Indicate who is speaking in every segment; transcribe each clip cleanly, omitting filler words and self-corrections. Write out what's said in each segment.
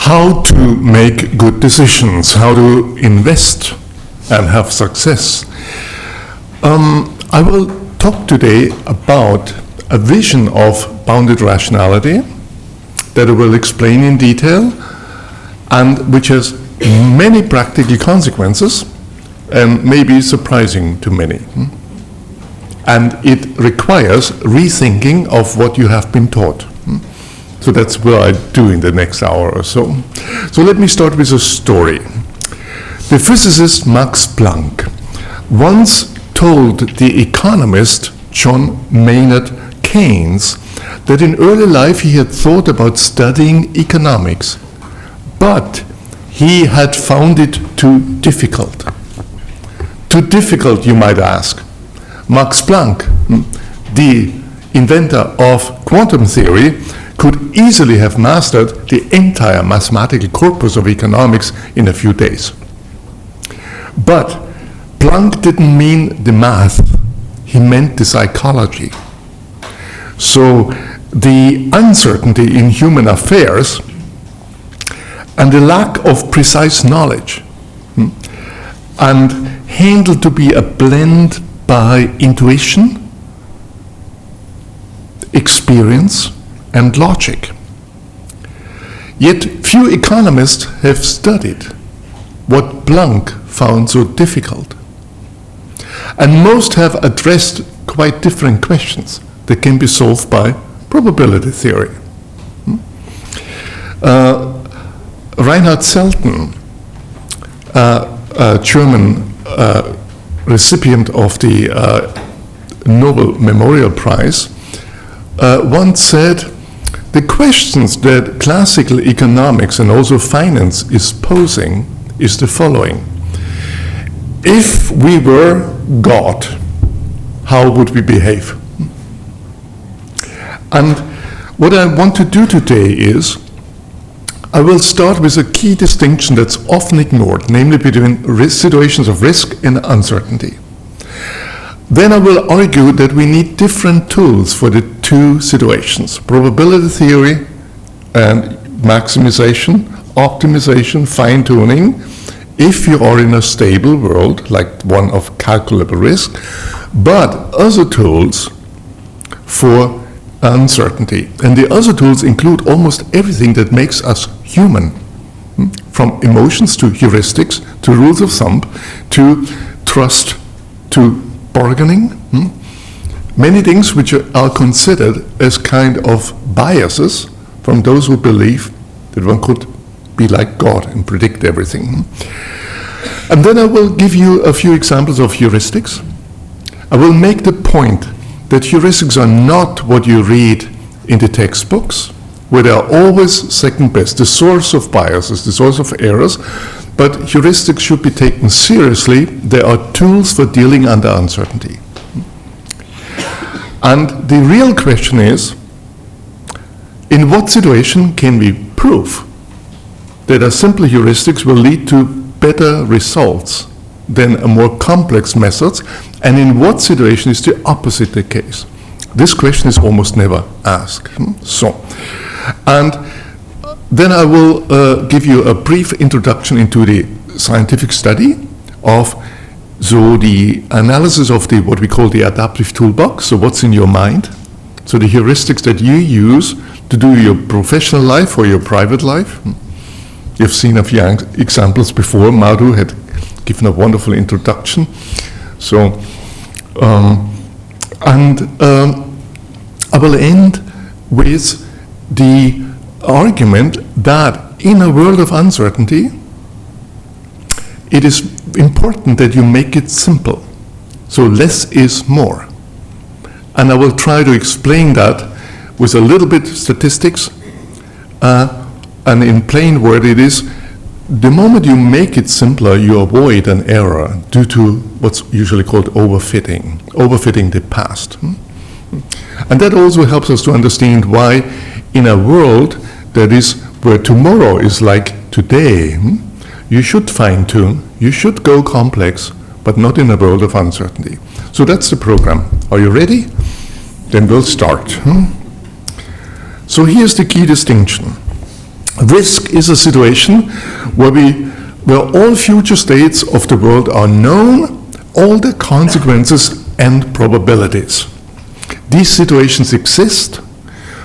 Speaker 1: how to make good decisions, how to invest and have success. I will talk today about a vision of bounded rationality that I will explain in detail, and which has many practical consequences and may be surprising to many. And it requires rethinking of what you have been taught. So that's what I do in the next hour or so. So let me start with a story. The physicist Max Planck once told the economist John Maynard Keynes that in early life he had thought about studying economics, but he had found it too difficult. Too difficult, you might ask. Max Planck, the inventor of quantum theory, could easily have mastered the entire mathematical corpus of economics in a few days. But Planck didn't mean the math, he meant the psychology. So the uncertainty in human affairs and the lack of precise knowledge and handled to be a blend by intuition, experience, and logic. Yet few economists have studied what Planck found so difficult. And most have addressed quite different questions that can be solved by probability theory. Reinhard Selten, a German recipient of the Nobel Memorial Prize, once said, the questions that classical economics and also finance is posing is the following. If we were God, how would we behave? And what I want to do today is, I will start with a key distinction that's often ignored, namely between situations of risk and uncertainty. Then I will argue that we need different tools for the two situations, probability theory and maximization, optimization, fine-tuning, if you are in a stable world, like one of calculable risk, but other tools for uncertainty. And the other tools include almost everything that makes us human, from emotions to heuristics, to rules of thumb, to trust, to bargaining. Many things which are considered as kind of biases from those who believe that one could be like God and predict everything. And then I will give you a few examples of heuristics. I will make the point that heuristics are not what you read in the textbooks, where they are always second best, the source of biases, the source of errors, but heuristics should be taken seriously. They are tools for dealing under uncertainty. And the real question is, in what situation can we prove that a simple heuristics will lead to better results than a more complex methods, and in what situation is the opposite the case? This question is almost never asked. And then I will give you a brief introduction into the scientific study of the analysis of what we call the adaptive toolbox, so what's in your mind, so the heuristics that you use to do your professional life or your private life. You've seen a few examples before. Madhu had given a wonderful introduction. So, I will end with the argument that in a world of uncertainty, it is important that you make it simple. So less is more. And I will try to explain that with a little bit of statistics, and in plain word it is, the moment you make it simpler, you avoid an error due to what's usually called overfitting the past. And that also helps us to understand why in a world that is where tomorrow is like today, you should fine-tune, you should go complex, but not in a world of uncertainty. So that's the program. Are you ready? Then we'll start. So here's the key distinction. Risk is a situation where all future states of the world are known, all the consequences and probabilities. These situations exist.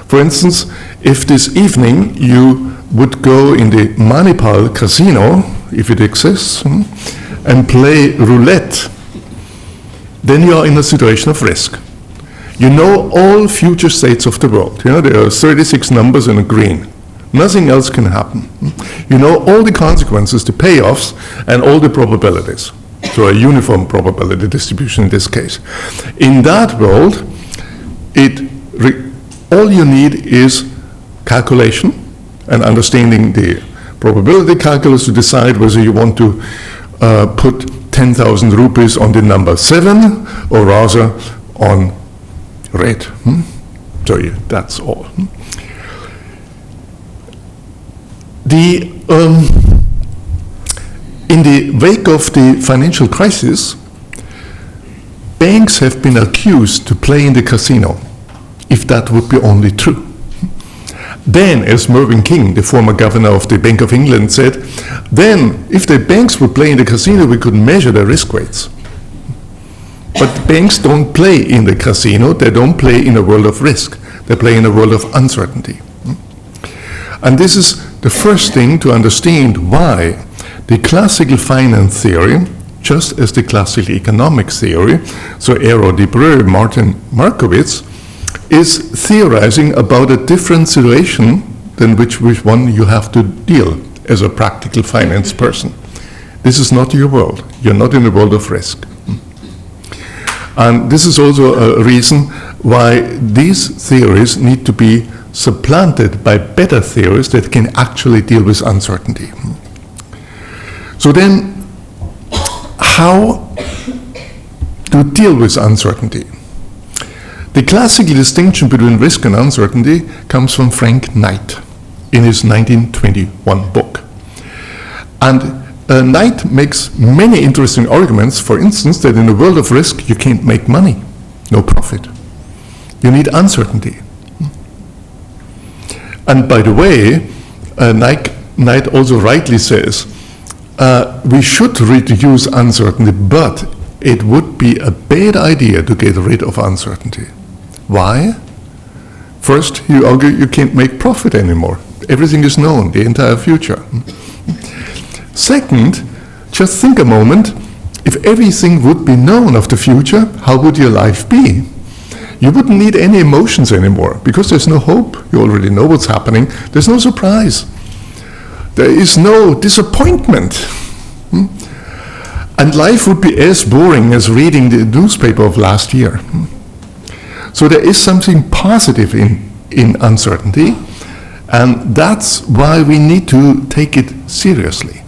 Speaker 1: For instance, if this evening you would go in the Manipal casino, if it exists, and play roulette, then you are in a situation of risk. You know all future states of the world. You know, there are 36 numbers in a green. Nothing else can happen. You know all the consequences, the payoffs, and all the probabilities. So a uniform probability distribution in this case. In that world, all you need is calculation and understanding the probability calculus to decide whether you want to put 10,000 rupees on the number 7 or rather on red. So that's all. In the wake of the financial crisis, banks have been accused to play in the casino, if that would be only true. Then, as Mervyn King, the former governor of the Bank of England, said, then if the banks would play in the casino, we could measure the risk weights. But the banks don't play in the casino, they don't play in a world of risk, they play in a world of uncertainty. And this is the first thing to understand why the classical finance theory, just as the classical economics theory, so Aero Debreu, Martin Markowitz, is theorizing about a different situation than which one you have to deal as a practical finance person. This is not your world. You're not in the world of risk. And this is also a reason why these theories need to be supplanted by better theories that can actually deal with uncertainty. So then, how to deal with uncertainty? The classical distinction between risk and uncertainty comes from Frank Knight in his 1921 book. And Knight makes many interesting arguments, for instance, that in the world of risk you can't make money, no profit. You need uncertainty. And by the way, Knight also rightly says, we should reduce uncertainty, but it would be a bad idea to get rid of uncertainty. Why? First, you argue you can't make profit anymore. Everything is known, the entire future. Second, just think a moment, if everything would be known of the future, how would your life be? You wouldn't need any emotions anymore, because there's no hope. You already know what's happening. There's no surprise. There is no disappointment. And life would be as boring as reading the newspaper of last year. So there is something positive in uncertainty, and that's why we need to take it seriously.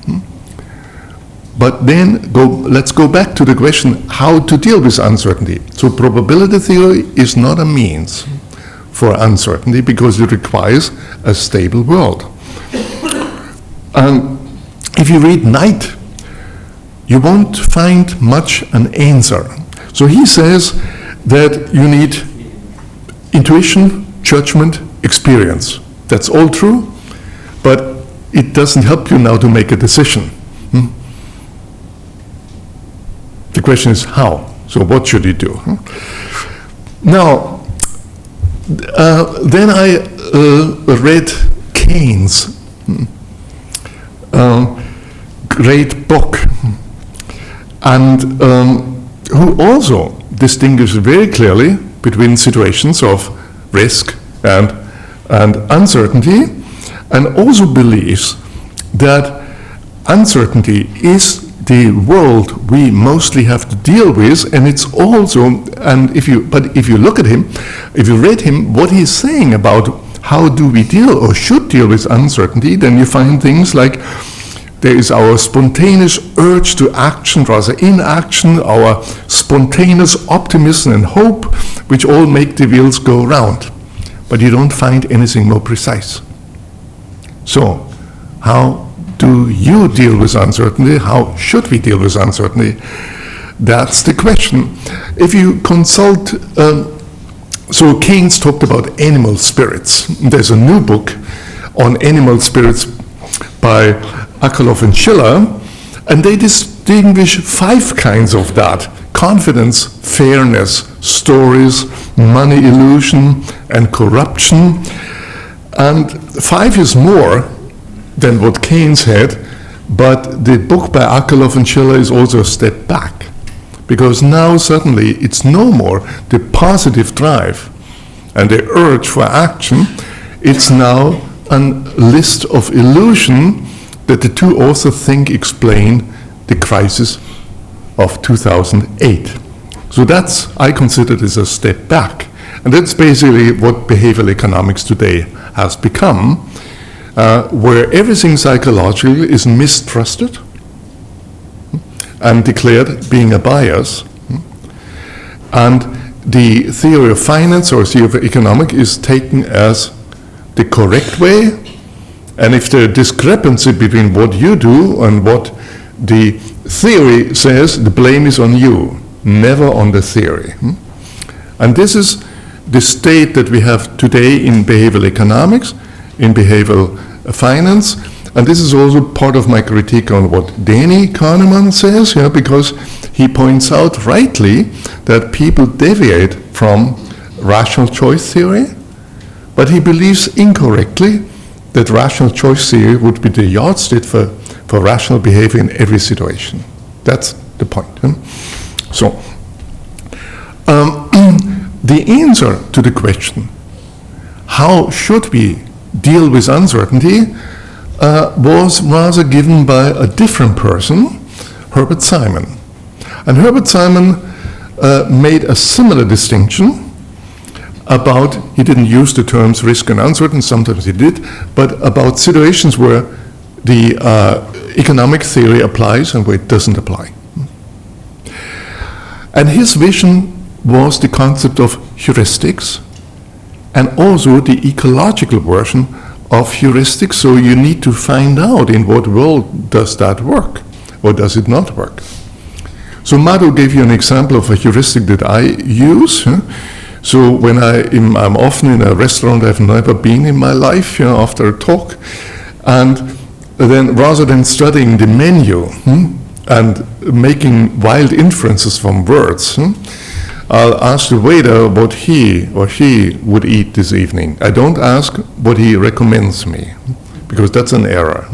Speaker 1: But then let's go back to the question how to deal with uncertainty. So probability theory is not a means for uncertainty because it requires a stable world. If you read Knight, you won't find much an answer. So he says that you need intuition, judgment, experience. That's all true, but it doesn't help you now to make a decision. The question is how? So what should you do? Now, then I read Keynes' great book, and who also distinguishes very clearly between situations of risk and uncertainty, and also believes that uncertainty is the world we mostly have to deal with, and it's also, if you look at him, if you read him, what he's saying about how do we deal or should deal with uncertainty, then you find things like there is our spontaneous urge to action, rather inaction, our spontaneous optimism and hope, which all make the wheels go round. But you don't find anything more precise. So, how do you deal with uncertainty? How should we deal with uncertainty? That's the question. If you consult, so Keynes talked about animal spirits. There's a new book on animal spirits by Akerlof and Schiller, and they distinguish 5 kinds of that: confidence, fairness, stories, money illusion, and corruption. And 5 is more than what Keynes had, but the book by Akerlof and Schiller is also a step back, because now suddenly it's no more the positive drive and the urge for action. It's now a list of illusion that the 2 authors think explain the crisis of 2008. So I consider this a step back. And that's basically what behavioral economics today has become, where everything psychological is mistrusted and declared being a bias. And the theory of finance or theory of economics is taken as the correct way. And if the discrepancy between what you do and what the theory says, the blame is on you, never on the theory. And this is the state that we have today in behavioral economics, in behavioral finance. And this is also part of my critique on what Danny Kahneman says, because he points out rightly that people deviate from rational choice theory, but he believes incorrectly that rational choice theory would be the yardstick for rational behavior in every situation. That's the point. So, the answer to the question, how should we deal with uncertainty, was rather given by a different person, Herbert Simon. And Herbert Simon made a similar distinction about, he didn't use the terms risk and uncertainty, sometimes he did, but about situations where the economic theory applies and where it doesn't apply. And his vision was the concept of heuristics and also the ecological version of heuristics. So you need to find out in what world does that work or does it not work. So Madhu gave you an example of a heuristic that I use. So when I'm often in a restaurant I've never been in my life, after a talk, and then rather than studying the menu and making wild inferences from words, I'll ask the waiter what he or she would eat this evening. I don't ask what he recommends me, because that's an error.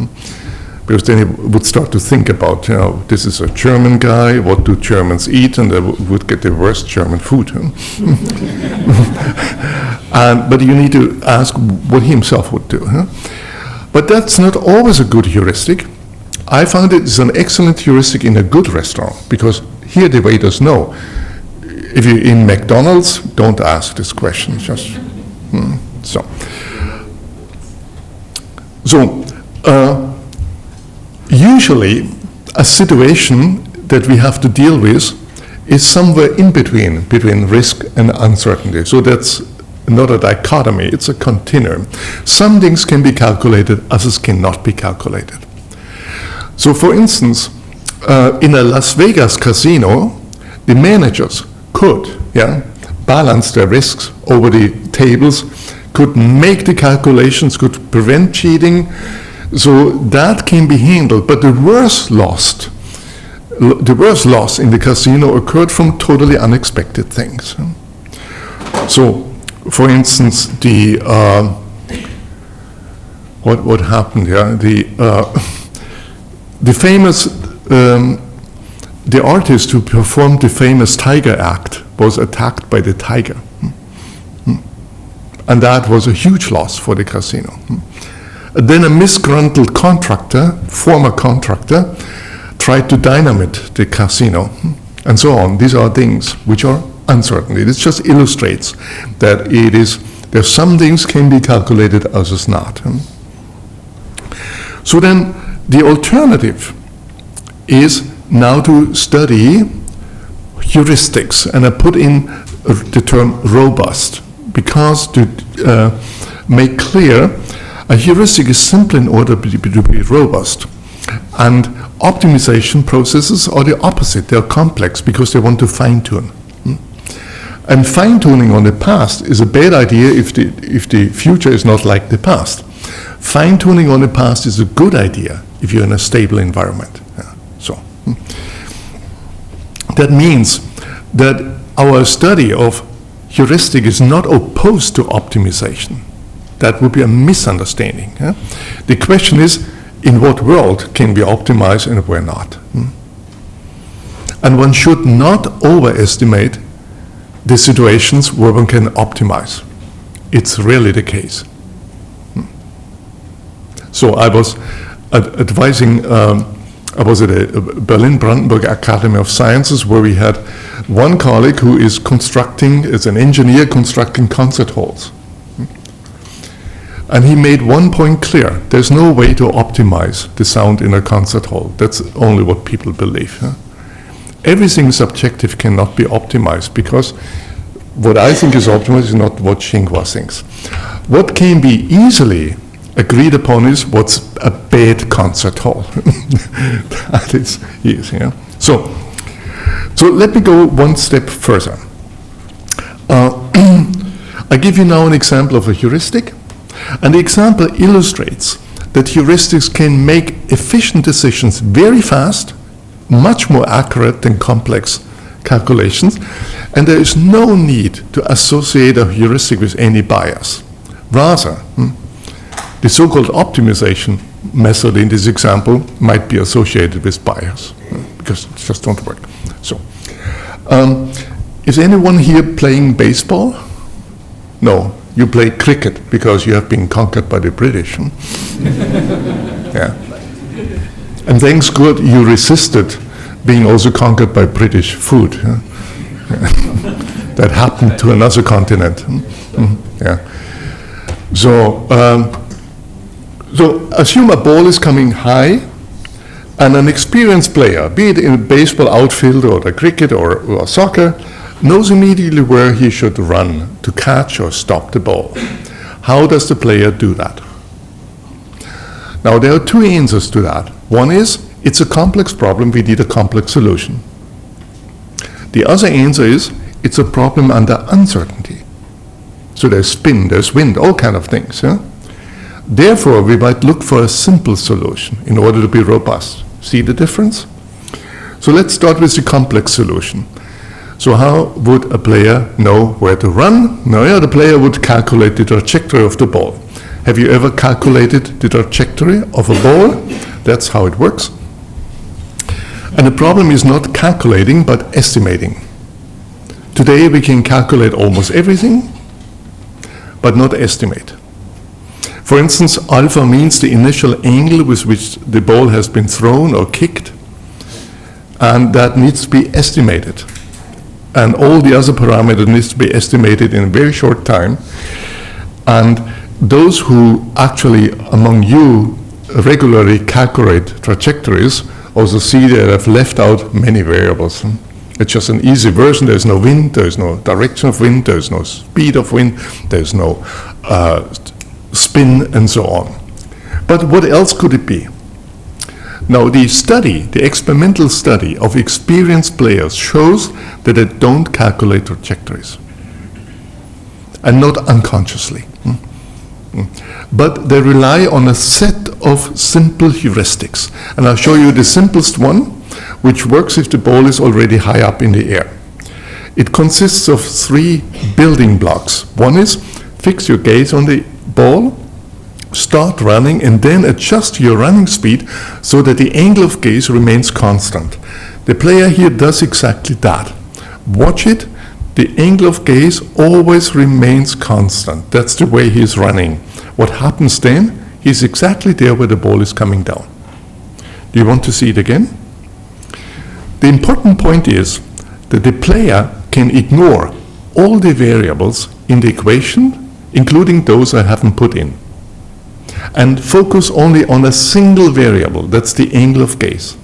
Speaker 1: Because then he would start to think about, this is a German guy, what do Germans eat, and they would get the worst German food. But you need to ask what he himself would do. But that's not always a good heuristic. I found it is an excellent heuristic in a good restaurant, because here the waiters know. If you're in McDonald's, don't ask this question. Just usually, a situation that we have to deal with is somewhere in between risk and uncertainty. So that's not a dichotomy, it's a continuum. Some things can be calculated, others cannot be calculated. So for instance, in a Las Vegas casino, the managers could balance their risks over the tables, could make the calculations, could prevent cheating. So that can be handled, but the worst loss in the casino occurred from totally unexpected things. So, for instance, what happened here? The famous, the artist who performed the famous Tiger Act was attacked by the tiger, and that was a huge loss for the casino. Then a misgruntled former contractor, tried to dynamite the casino, and so on. These are things which are uncertainty. This just illustrates that there's some things can be calculated, others not. So then the alternative is now to study heuristics, and I put in the term robust, because to make clear, a heuristic is simple in order to be robust. And optimization processes are the opposite. They're complex because they want to fine-tune. And fine-tuning on the past is a bad idea if the future is not like the past. Fine-tuning on the past is a good idea if you're in a stable environment. That means that our study of heuristic is not opposed to optimization. That would be a misunderstanding. The question is, in what world can we optimize and where not? And one should not overestimate the situations where one can optimize. It's really the case. So I was advising, I was at a Berlin-Brandenburg Academy of Sciences where we had one colleague who is an engineer constructing concert halls. And he made one point clear: there's no way to optimize the sound in a concert hall. That's only what people believe. Everything subjective cannot be optimized, because what I think is optimized is not what Xinhua thinks. What can be easily agreed upon is what's a bad concert hall. That is easy. So let me go one step further. I give you now an example of a heuristic, and the example illustrates that heuristics can make efficient decisions very fast, much more accurate than complex calculations, and there is no need to associate a heuristic with any bias. Rather, the so-called optimization method in this example might be associated with bias, because it just don't work. So, is anyone here playing baseball? No, you play cricket because you have been conquered by the British. Yeah. And thanks God you resisted being also conquered by British food. That happened to another continent. Yeah. So assume a ball is coming high, and an experienced player, be it in a baseball outfield or the cricket or soccer, knows immediately where he should run to catch or stop the ball. How does the player do that? Now, there are two answers to that. One is, it's a complex problem, we need a complex solution. The other answer is, it's a problem under uncertainty. So there's spin, there's wind, all kind of things. Yeah? Therefore, we might look for a simple solution in order to be robust. See the difference? So let's start with the complex solution. So how would a player know where to run? Now, yeah, the player would calculate the trajectory of the ball. Have you ever calculated the trajectory of a ball? That's how it works. And the problem is not calculating, but estimating. Today, we can calculate almost everything, but not estimate. For instance, alpha means the initial angle with which the ball has been thrown or kicked, and that needs to be estimated. And all the other parameters needs to be estimated in a very short time. And those who actually, among you, regularly calculate trajectories also see that I've left out many variables. It's just an easy version. There's no wind, there's no direction of wind, there's no speed of wind, there's no spin, and so on. But what else could it be? Now, the experimental study of experienced players shows that they don't calculate trajectories, and not unconsciously. But they rely on a set of simple heuristics. And I'll show you the simplest one, which works if the ball is already high up in the air. It consists of 3 building blocks. One is fix your gaze on the ball, start running, and then adjust your running speed so that the angle of gaze remains constant. The player here does exactly that. Watch it. The angle of gaze always remains constant. That's the way he's running. What happens then? He's exactly there where the ball is coming down. Do you want to see it again? The important point is that the player can ignore all the variables in the equation, including those I haven't put in, and focus only on a single variable. That's the angle of gaze.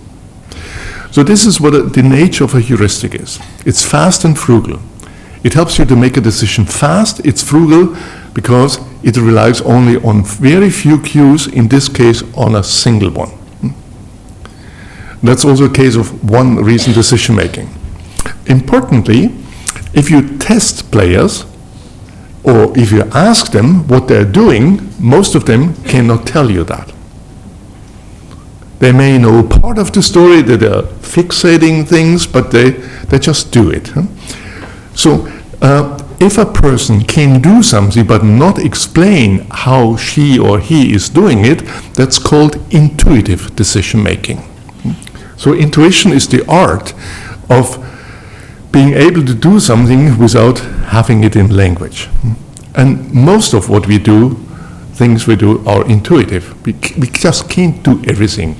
Speaker 1: So this is what the nature of a heuristic is. It's fast and frugal. It helps you to make a decision fast. It's frugal because it relies only on very few cues, in this case on a single one. That's also a case of one reason decision making. Importantly, if you test players Or if you ask them what they're doing, most of them cannot tell you that. They may know part of the story, that they're fixating things, but they just do it. So if a person can do something but not explain how she or he is doing it, that's called intuitive decision making. So intuition is the art of being able to do something without having it in language. And most of what we do, things we do, are intuitive. We just can't do everything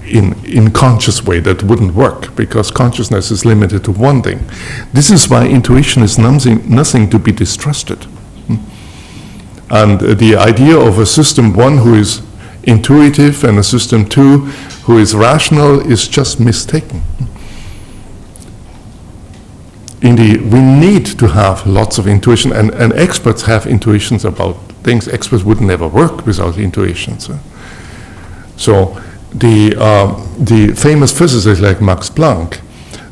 Speaker 1: in conscious way. That wouldn't work, because consciousness is limited to one thing. This is why intuition is nothing to be distrusted. And the idea of a system 1 who is intuitive and a system 2 who is rational is just mistaken. Indeed, we need to have lots of intuition, and experts have intuitions about things. Experts would never work without intuitions. So the famous physicists like Max Planck,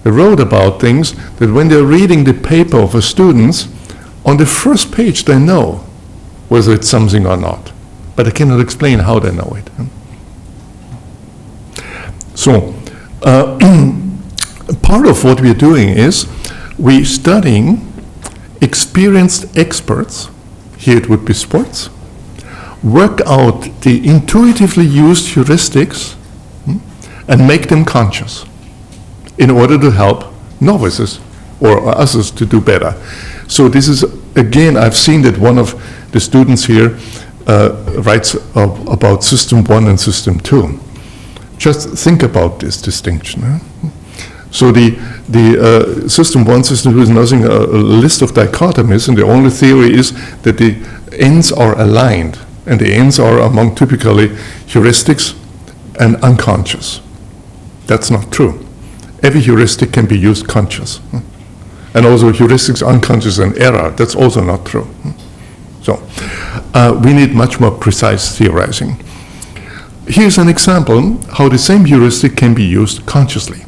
Speaker 1: they wrote about things that when they're reading the paper of a student, on the first page they know whether it's something or not, but they cannot explain how they know it. So part of what we're doing is we're studying experienced experts, here it would be sports, work out the intuitively used heuristics and make them conscious in order to help novices or others to do better. So this is, again, I've seen that one of the students here writes about system 1 and system 2. Just think about this distinction. So the system 1, system 2 is nothing, a list of dichotomies, and the only theory is that the ends are aligned, and the ends are among typically heuristics and unconscious. That's not true. Every heuristic can be used conscious. And also heuristics unconscious and error, that's also not true. So we need much more precise theorizing. Here's an example how the same heuristic can be used consciously.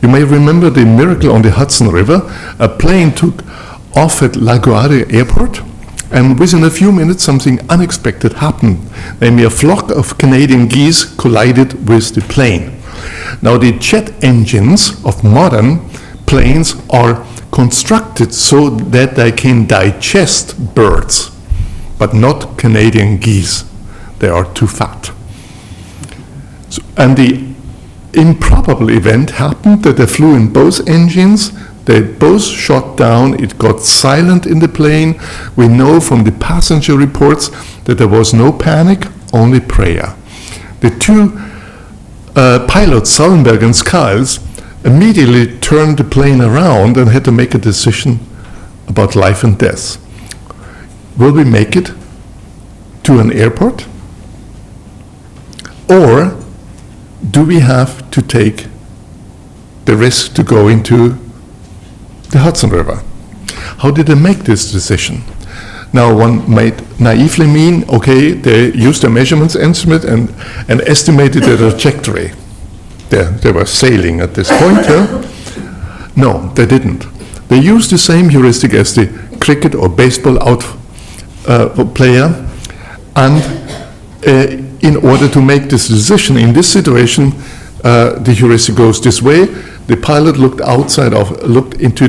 Speaker 1: You may remember the miracle on the Hudson River. A plane took off at LaGuardia Airport, and within a few minutes something unexpected happened. Namely, a flock of Canadian geese collided with the plane. Now, the jet engines of modern planes are constructed so that they can digest birds, but not Canadian geese. They are too fat. So, and the improbable event happened that they flew in both engines. They both shot down. It got silent in the plane. We know from the passenger reports that there was no panic, only prayer. The two pilots, Sullenberger and Skiles, immediately turned the plane around and had to make a decision about life and death. Will we make it to an airport? Or do we have to take the risk to go into the Hudson River? How did they make this decision? Now, one might naively mean, okay, they used a measurements instrument and estimated the trajectory. They were sailing at this point. No, they didn't. They used the same heuristic as the cricket or baseball player, and in order to make this decision in this situation, the heuristic goes this way. The pilot looked into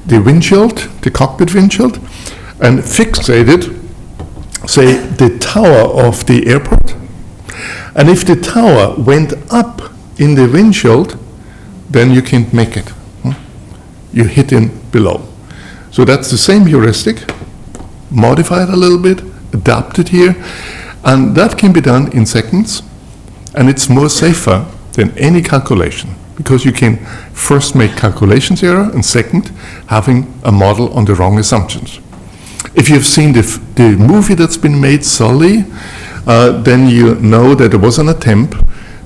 Speaker 1: the windshield, the cockpit windshield, and fixated, say, the tower of the airport. And if the tower went up in the windshield, then you can't make it. You hit in below. So that's the same heuristic, modified a little bit, adapted here, and that can be done in seconds, and it's more safer than any calculation, because you can first make calculations error, and second, having a model on the wrong assumptions. If you've seen the movie that's been made, Sully, then you know that there was an attempt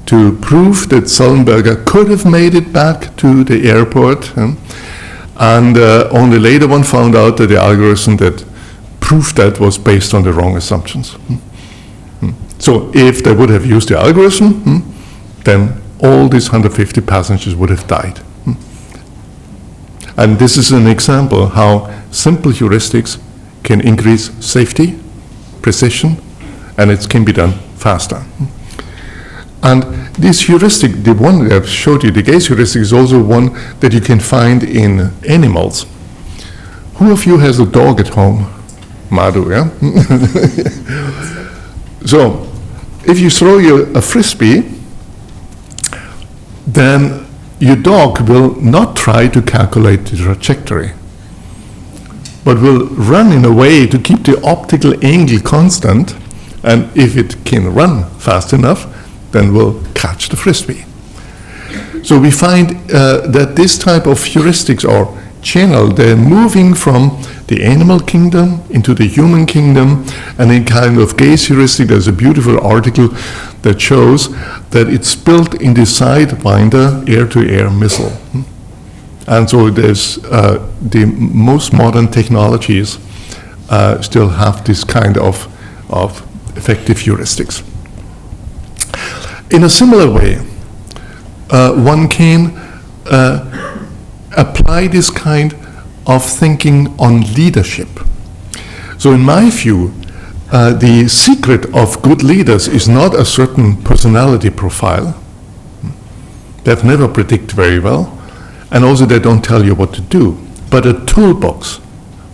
Speaker 1: to prove that Sullenberger could have made it back to the airport, and only later one found out that the algorithm that proved that was based on the wrong assumptions. So if they would have used the algorithm, then all these 150 passengers would have died. And this is an example how simple heuristics can increase safety, precision, and it can be done faster. And this heuristic, the one that I've showed you, the gaze heuristic, is also one that you can find in animals. Who of you has a dog at home? Madhu, yeah? So, if you throw a frisbee, then your dog will not try to calculate the trajectory, but will run in a way to keep the optical angle constant, and if it can run fast enough, then will catch the frisbee. So we find that this type of heuristics or channel, they're moving from the animal kingdom into the human kingdom, and in kind of gaze heuristic, there's a beautiful article that shows that it's built in the Sidewinder air-to-air missile. And so there's the most modern technologies still have this kind of effective heuristics. In a similar way, one can apply this kind of thinking on leadership. So in my view, the secret of good leaders is not a certain personality profile. They've never predict very well, and also they don't tell you what to do, but a toolbox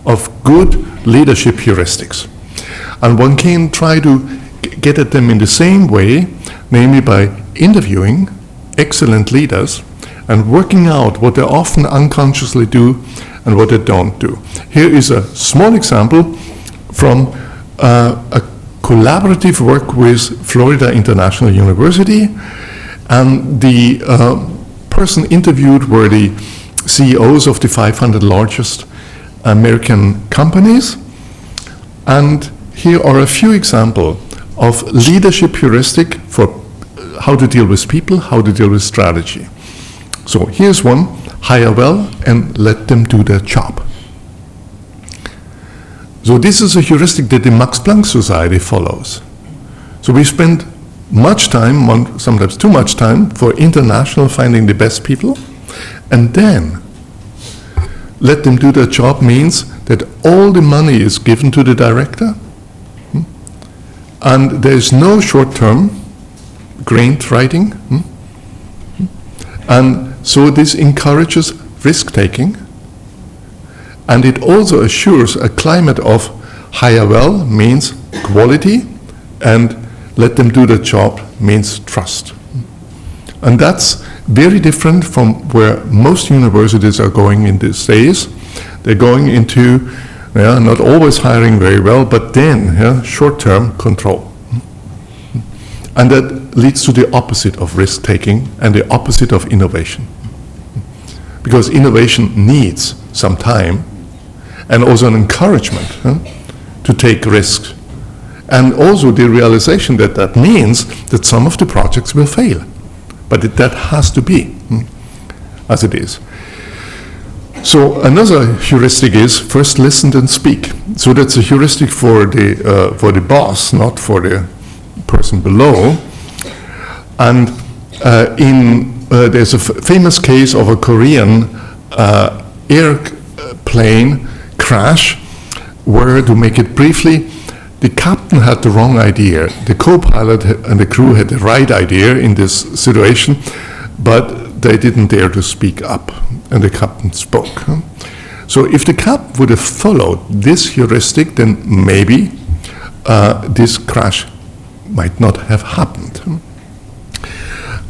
Speaker 1: of good leadership heuristics. And one can try to get at them in the same way, namely by interviewing excellent leaders and working out what they often unconsciously do and what they don't do. Here is a small example from a collaborative work with Florida International University, and the person interviewed were the CEOs of the 500 largest American companies, and here are a few examples of leadership heuristic for how to deal with people, how to deal with strategy. So here's one: hire well and let them do their job. So this is a heuristic that the Max Planck Society follows. So we spend much time, sometimes too much time, for international finding the best people, and then let them do their job means that all the money is given to the director, and there is no short-term grant writing, and so this encourages risk-taking, and it also assures a climate of hire well means quality, and let them do the job means trust. And that's very different from where most universities are going in these days. They're going into, not always hiring very well, but then short-term control. And that leads to the opposite of risk-taking and the opposite of innovation. Because innovation needs some time and also an encouragement to take risks. And also the realization that that means that some of the projects will fail. But that has to be as it is. So another heuristic is first listen and speak. So that's a heuristic for the boss, not for the person below. And there's a famous case of a Korean airplane crash where, to make it briefly, the captain had the wrong idea. The co-pilot and the crew had the right idea in this situation, but they didn't dare to speak up, and the captain spoke. So if the captain would have followed this heuristic, then maybe this crash might not have happened.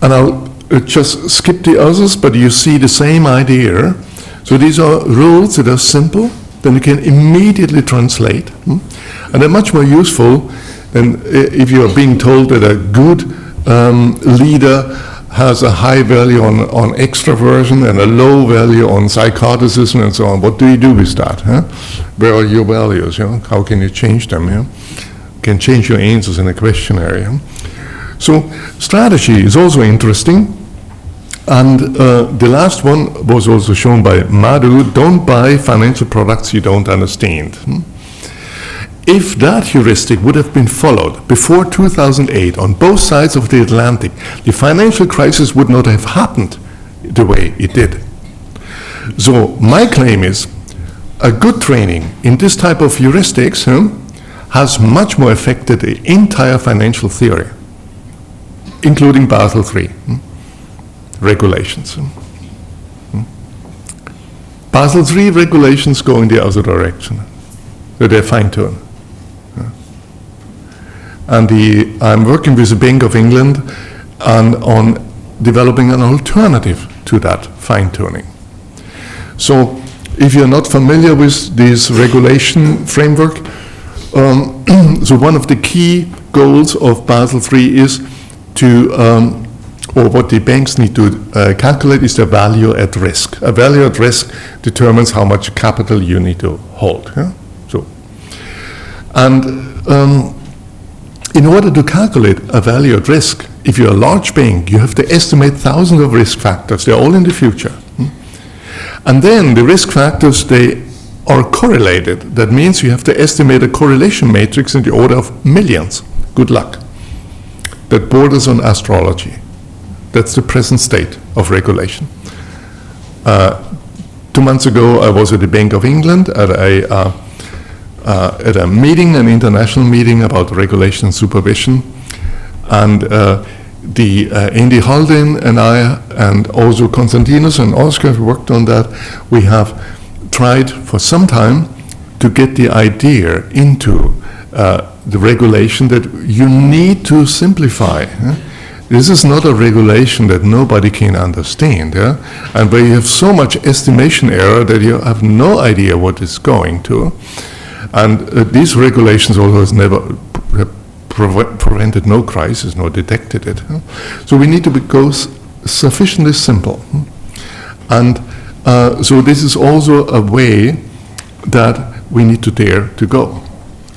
Speaker 1: And I'll just skip the others, but you see the same idea. So these are rules that are simple, then you can immediately translate. And they're much more useful than if you are being told that a good leader has a high value on extraversion and a low value on psychoticism and so on. What do you do with that? Where are your values? How can you change them? You can change your answers in a questionnaire. So strategy is also interesting. And the last one was also shown by Madhu: don't buy financial products you don't understand. If that heuristic would have been followed before 2008 on both sides of the Atlantic, the financial crisis would not have happened the way it did. So my claim is a good training in this type of heuristics has much more affected the entire financial theory, including Basel III regulations. Basel III regulations go in the other direction. They're fine-tuned. And I'm working with the Bank of England on developing an alternative to that fine-tuning. So if you're not familiar with this regulation framework, so one of the key goals of Basel III is to, or what the banks need to calculate is the value at risk. A value at risk determines how much capital you need to hold. Yeah? So, and in order to calculate a value at risk, if you're a large bank, you have to estimate thousands of risk factors. They're all in the future. And then the risk factors, they are correlated. That means you have to estimate a correlation matrix in the order of millions. Good luck. That borders on astrology. That's the present state of regulation. 2 months ago, I was at the Bank of England at a meeting, an international meeting about regulation and supervision. And Andy Haldin and I, and also Konstantinos and Oscar worked on that. We have tried for some time to get the idea into the regulation that you need to simplify. This is not a regulation that nobody can understand, and where you have so much estimation error that you have no idea what it's going to. And these regulations also has never prevented no crisis, nor detected it. So we need to go sufficiently simple. And so this is also a way that we need to dare to go.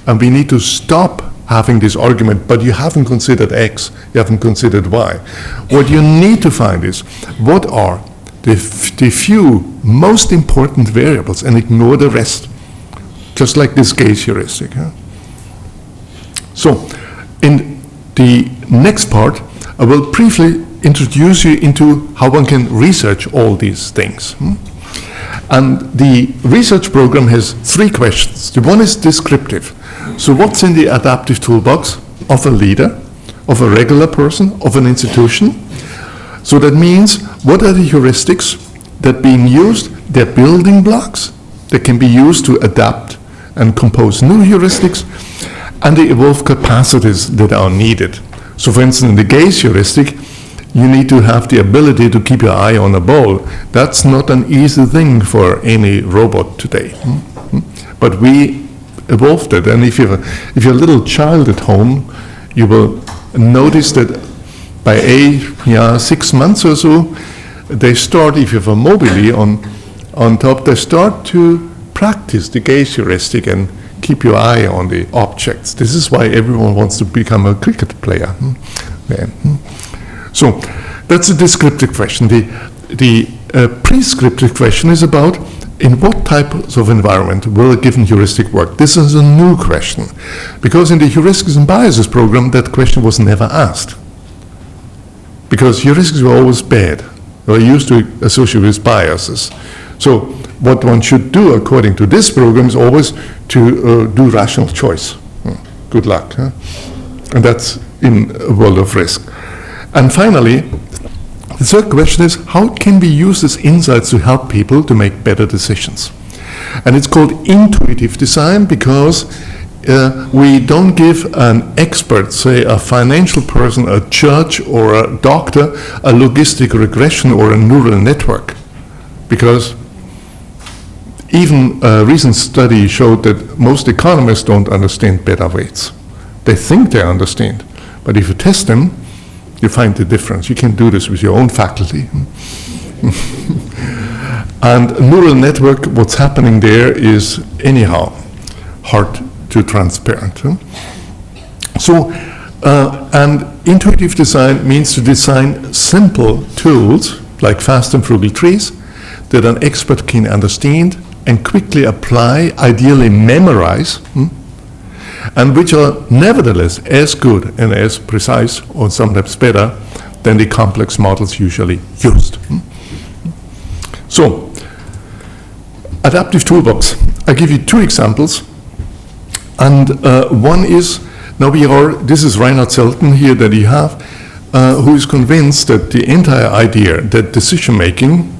Speaker 1: And we need to stop having this argument, but you haven't considered X, you haven't considered Y. What you need to find is, what are the few most important variables, and ignore the rest. Just like this Gage heuristic. So, in the next part, I will briefly introduce you into how one can research all these things. And the research program has 3 questions. The one is descriptive. So what's in the adaptive toolbox of a leader, of a regular person, of an institution? So that means, what are the heuristics that are being used? They're building blocks that can be used to adapt and compose new heuristics, and the evolved capacities that are needed. So for instance, in the Gage heuristic, you need to have the ability to keep your eye on a ball. That's not an easy thing for any robot today. But we evolved it, and if you're a little child at home, you will notice that by age 6 months or so, they start, if you have a mobile on top, they start to practice the Gage heuristic and keep your eye on the objects. This is why everyone wants to become a cricket player. So that's a descriptive question. The prescriptive question is about, in what types of environment will a given heuristic work? This is a new question, because in the heuristics and biases program, that question was never asked. Because heuristics were always bad. They were used to associate with biases. So what one should do, according to this program, is always to do rational choice. Good luck. And that's in a world of risk. And finally, the third question is, how can we use these insights to help people to make better decisions? And it's called intuitive design, because we don't give an expert, say a financial person, a judge, or a doctor, a logistic regression or a neural network. Because even a recent study showed that most economists don't understand beta weights. They think they understand, but if you test them, you find the difference. You can do this with your own faculty. And neural network, what's happening there is anyhow hard to transparent. So, and intuitive design means to design simple tools like fast and frugal trees that an expert can understand and quickly apply, ideally memorize, and which are nevertheless as good and as precise, or sometimes better, than the complex models usually used. So, Adaptive toolbox. I give you two examples. And one is, this is Reinhard Selten here that you have, who is convinced that the entire idea that decision-making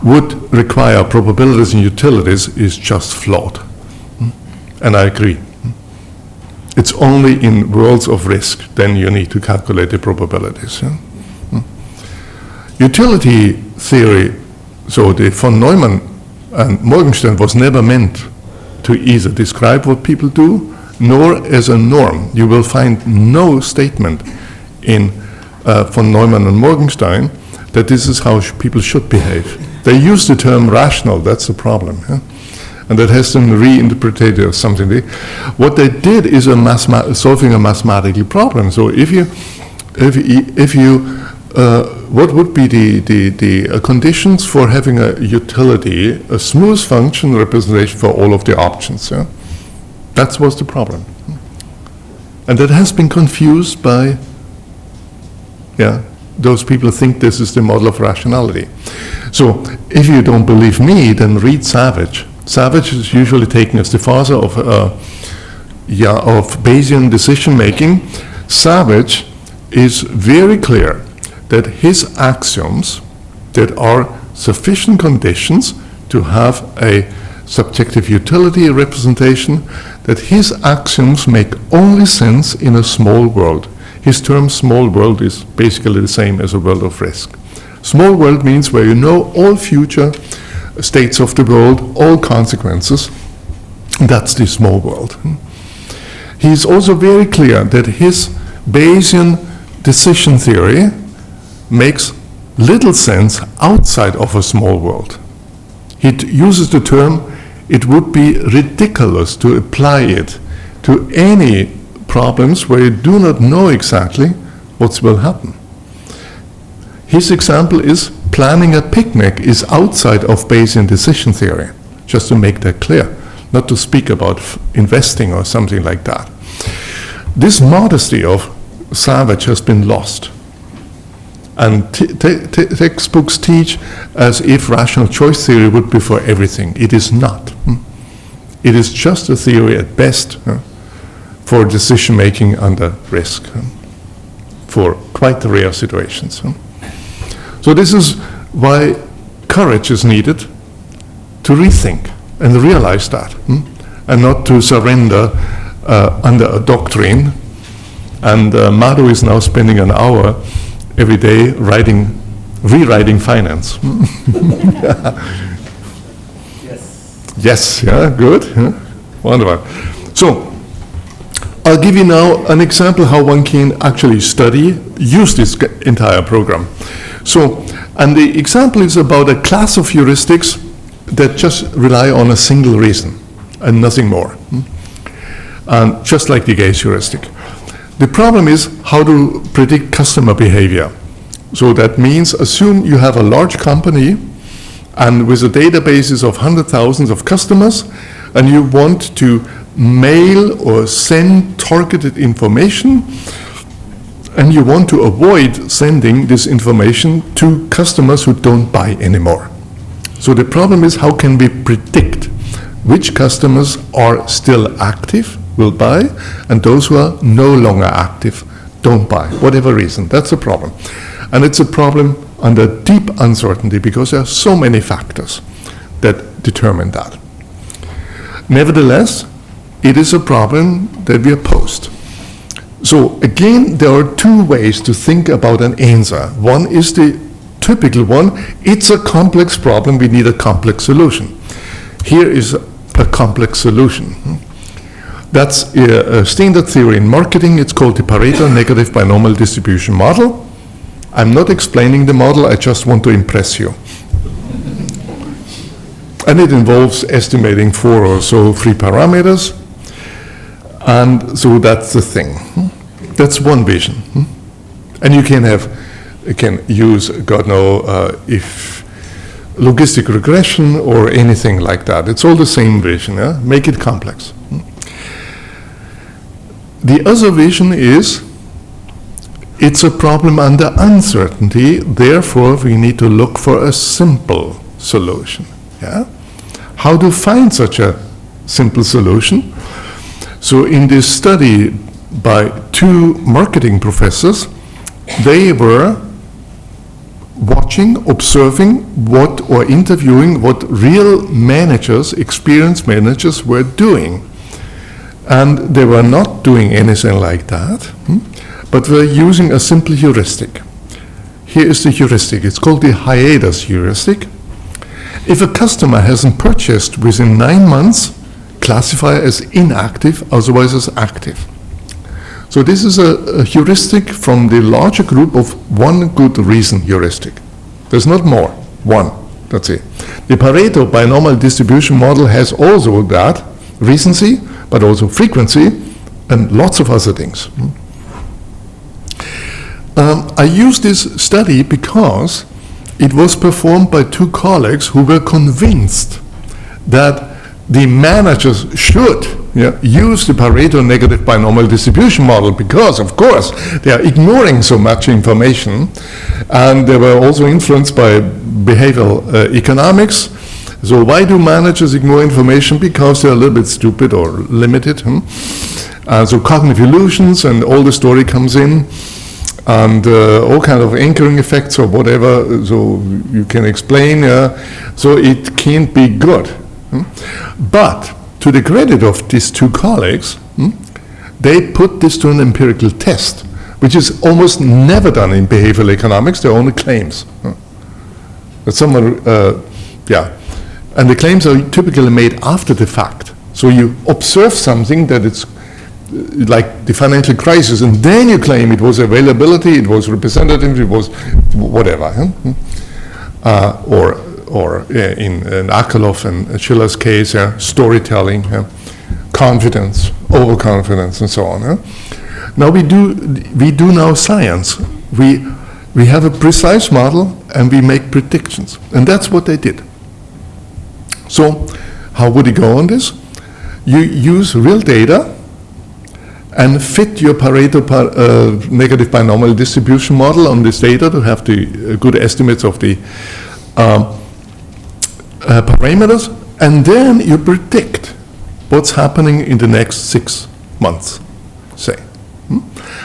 Speaker 1: would require probabilities and utilities is just flawed. And I agree. It's only in worlds of risk then you need to calculate the probabilities. Utility theory, so the von Neumann and Morgenstern was never meant to either describe what people do, nor as a norm. You will find no statement in von Neumann and Morgenstern that this is how people should behave. They use the term rational, that's the problem. Yeah? And that has been reinterpreted or something. What they did is solving a mathematical problem. So if you what would be the conditions for having a utility, a smooth function representation for all of the options? Yeah? That was the problem. And that has been confused by, those people think this is the model of rationality. So if you don't believe me, then read Savage. Savage is usually taken as the father of Bayesian decision making. Savage is very clear that his axioms that are sufficient conditions to have a subjective utility representation, that his axioms make only sense in a small world. His term small world is basically the same as a world of risk. Small world means where you know all future states of the world, all consequences. That's the small world. He's also very clear that his Bayesian decision theory makes little sense outside of a small world. He uses the term, it would be ridiculous to apply it to any problems where you do not know exactly what will happen. His example is planning a picnic is outside of Bayesian decision theory, just to make that clear, not to speak about investing or something like that. This modesty of Savage has been lost. And textbooks teach as if rational choice theory would be for everything. It is not. It is just a theory at best for decision making under risk, for quite rare situations. So this is why courage is needed to rethink and realize that, and not to surrender under a doctrine. And Madhu is now spending an hour every day rewriting finance. Yes, yeah, good, wonderful. So, I'll give you now an example how one can actually use this entire program. So, and the example is about a class of heuristics that just rely on a single reason and nothing more. And just like the Gay's heuristic. The problem is how to predict customer behavior. So that means assume you have a large company and with a database of 100,000 of customers, and you want to mail or send targeted information, and you want to avoid sending this information to customers who don't buy anymore. So the problem is how can we predict which customers are still active, will buy, and those who are no longer active don't buy, whatever reason. That's a problem. And it's a problem under deep uncertainty because there are so many factors that determine that. Nevertheless, it is a problem that we are posed. So again, there are two ways to think about an answer. One is the typical one. It's a complex problem. We need a complex solution. Here is a complex solution. That's a standard theory in marketing. It's called the Pareto negative binomial distribution model. I'm not explaining the model. I just want to impress you. And it involves estimating 4 or so free parameters. And so that's the thing. That's one vision. And you can use, God knows, if logistic regression or anything like that. It's all the same vision. Yeah? Make it complex. The other vision is it's a problem under uncertainty. Therefore, we need to look for a simple solution. Yeah? how to find such a simple solution. So in this study by 2 marketing professors, they were watching, observing or interviewing what real managers, experienced managers were doing. And they were not doing anything like that, but were using a simple heuristic. Here is the heuristic. It's called the hiatus heuristic. If a customer hasn't purchased within 9 months, classify as inactive, otherwise as active. So this is a heuristic from the larger group of one good reason heuristic. There's not more, one, that's it. The Pareto binomial distribution model has also that, recency, but also frequency, and lots of other things. I use this study because it was performed by 2 colleagues who were convinced that the managers should use the Pareto negative binomial distribution model because, of course, they are ignoring so much information, and they were also influenced by behavioral economics. So why do managers ignore information? Because they're a little bit stupid or limited. So cognitive illusions and all the story comes in, and all kind of anchoring effects or whatever, so you can explain. So it can't be good. But to the credit of these 2 colleagues, they put this to an empirical test, which is almost never done in behavioral economics. They're only claims. That someone, and the claims are typically made after the fact. So you observe something that it's like the financial crisis, and then you claim it was availability, it was representative, it was whatever. Or in Akerlof and Schiller's case, storytelling, confidence, overconfidence, and so on. Now we do now science. We have a precise model and we make predictions, and that's what they did. So how would you go on this? You use real data and fit your Pareto negative binomial distribution model on this data to have the good estimates of the parameters, and then you predict what's happening in the next 6 months, say.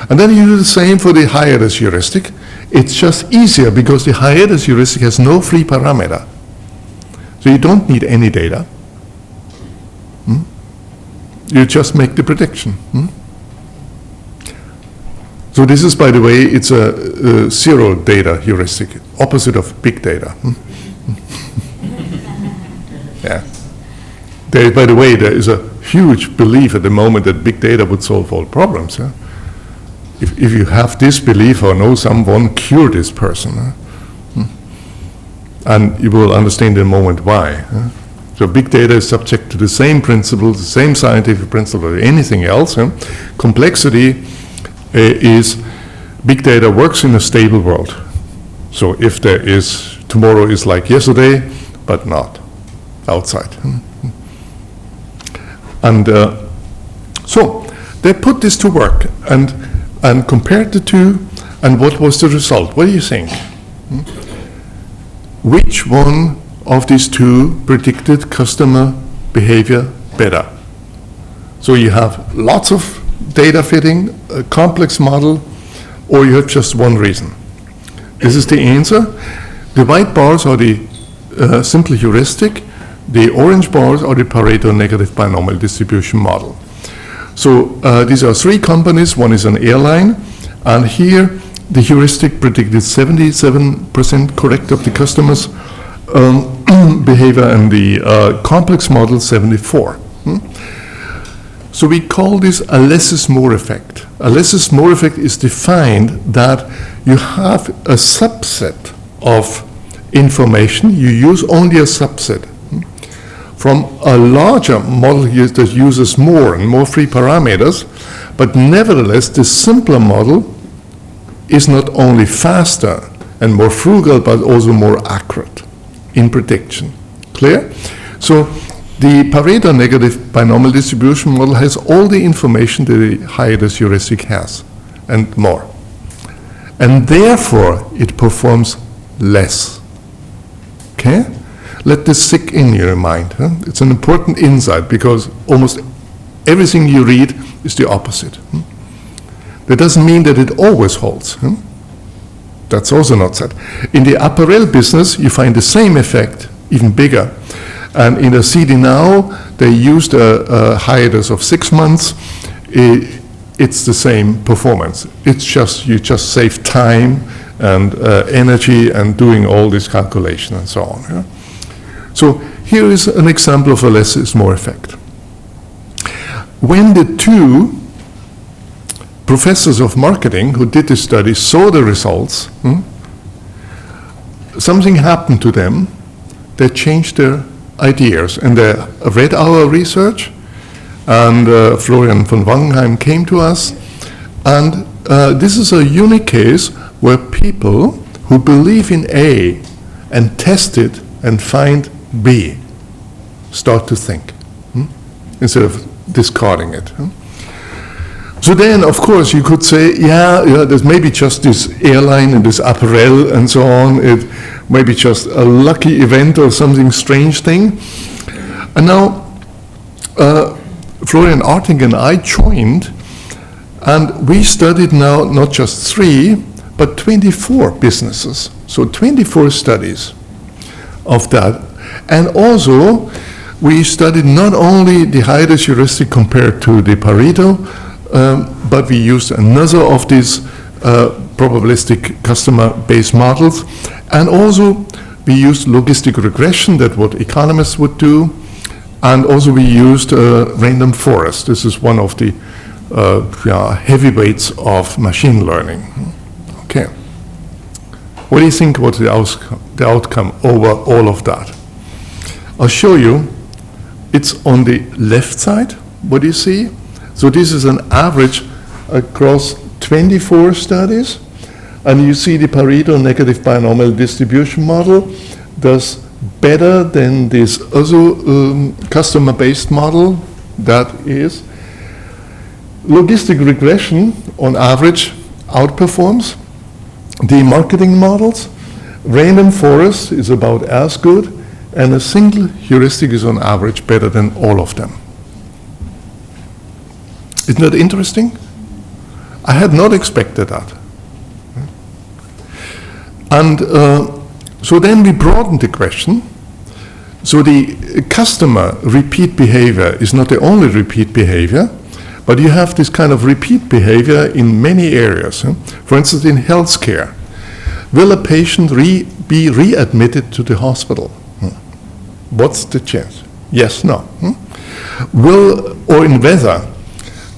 Speaker 1: And then you do the same for the hiatus heuristic. It's just easier because the hiatus heuristic has no free parameter. So you don't need any data. You just make the prediction. So this is, by the way, it's a zero data heuristic, opposite of big data. Yeah. By the way, there is a huge belief at the moment that big data would solve all problems. If you have this belief or know someone, cure this person. And you will understand in a moment why. So big data is subject to the same principles, the same scientific principle as anything else. Complexity is big data works in a stable world. So if there is, tomorrow is like yesterday, but not outside. And so they put this to work and compared the 2, and what was the result? What do you think? Which one of these 2 predicted customer behavior better? So you have lots of data fitting, a complex model, or you have just one reason. This is the answer. The white bars are the simple heuristic. The orange bars are the Pareto negative binomial distribution model. So these are 3 companies. One is an airline, and here the heuristic predicted 77% correct of the customers' behavior, and the complex model 74%. So we call this a Lessismore effect. A Lessismore effect is defined that you have a subset of information, you use only a subset from a larger model that uses more and more free parameters, but nevertheless the simpler model is not only faster and more frugal, but also more accurate in prediction. Clear? So the Pareto negative binomial distribution model has all the information that the hiatus heuristic has, and more. And therefore, it performs less. Okay? let this sink in your mind. It's an important insight because almost everything you read is the opposite. That doesn't mean that it always holds. That's also not said. In the apparel business, you find the same effect, even bigger. And in the CD Now, they used a hiatus of 6 months. It's the same performance. It's just, you just save time and energy and doing all this calculation and so on. Yeah? So here is an example of a Lessismore effect. When the two professors of marketing who did this study saw the results, something happened to them. They changed their ideas and they read our research, and Florian von Wangenheim came to us, and this is a unique case where people who believe in A and test it and find B start to think instead of discarding it. So then, of course, you could say, yeah, there's maybe just this airline and this apparel and so on. It maybe just a lucky event or something strange thing. And now, Florian Arting and I joined, and we studied now not just 3, but 24 businesses. So 24 studies of that. And also, we studied not only the hiatus heuristic compared to the Pareto, but we used another of these probabilistic customer-based models. And also, we used logistic regression, that's what economists would do. And also we used random forest. This is one of the heavyweights of machine learning. Okay. What do you think was the outcome over all of that? I'll show you. It's on the left side, what do you see? So this is an average across 24 studies. And you see the Pareto negative binomial distribution model does better than this other customer-based model. That is logistic regression on average outperforms the marketing models. Random forest is about as good, and a single heuristic is on average better than all of them. Isn't that interesting? I had not expected that. And so then we broadened the question. So the customer repeat behavior is not the only repeat behavior, but you have this kind of repeat behavior in many areas. For instance, in healthcare, will a patient be readmitted to the hospital? What's the chance? Yes, no. Or in weather,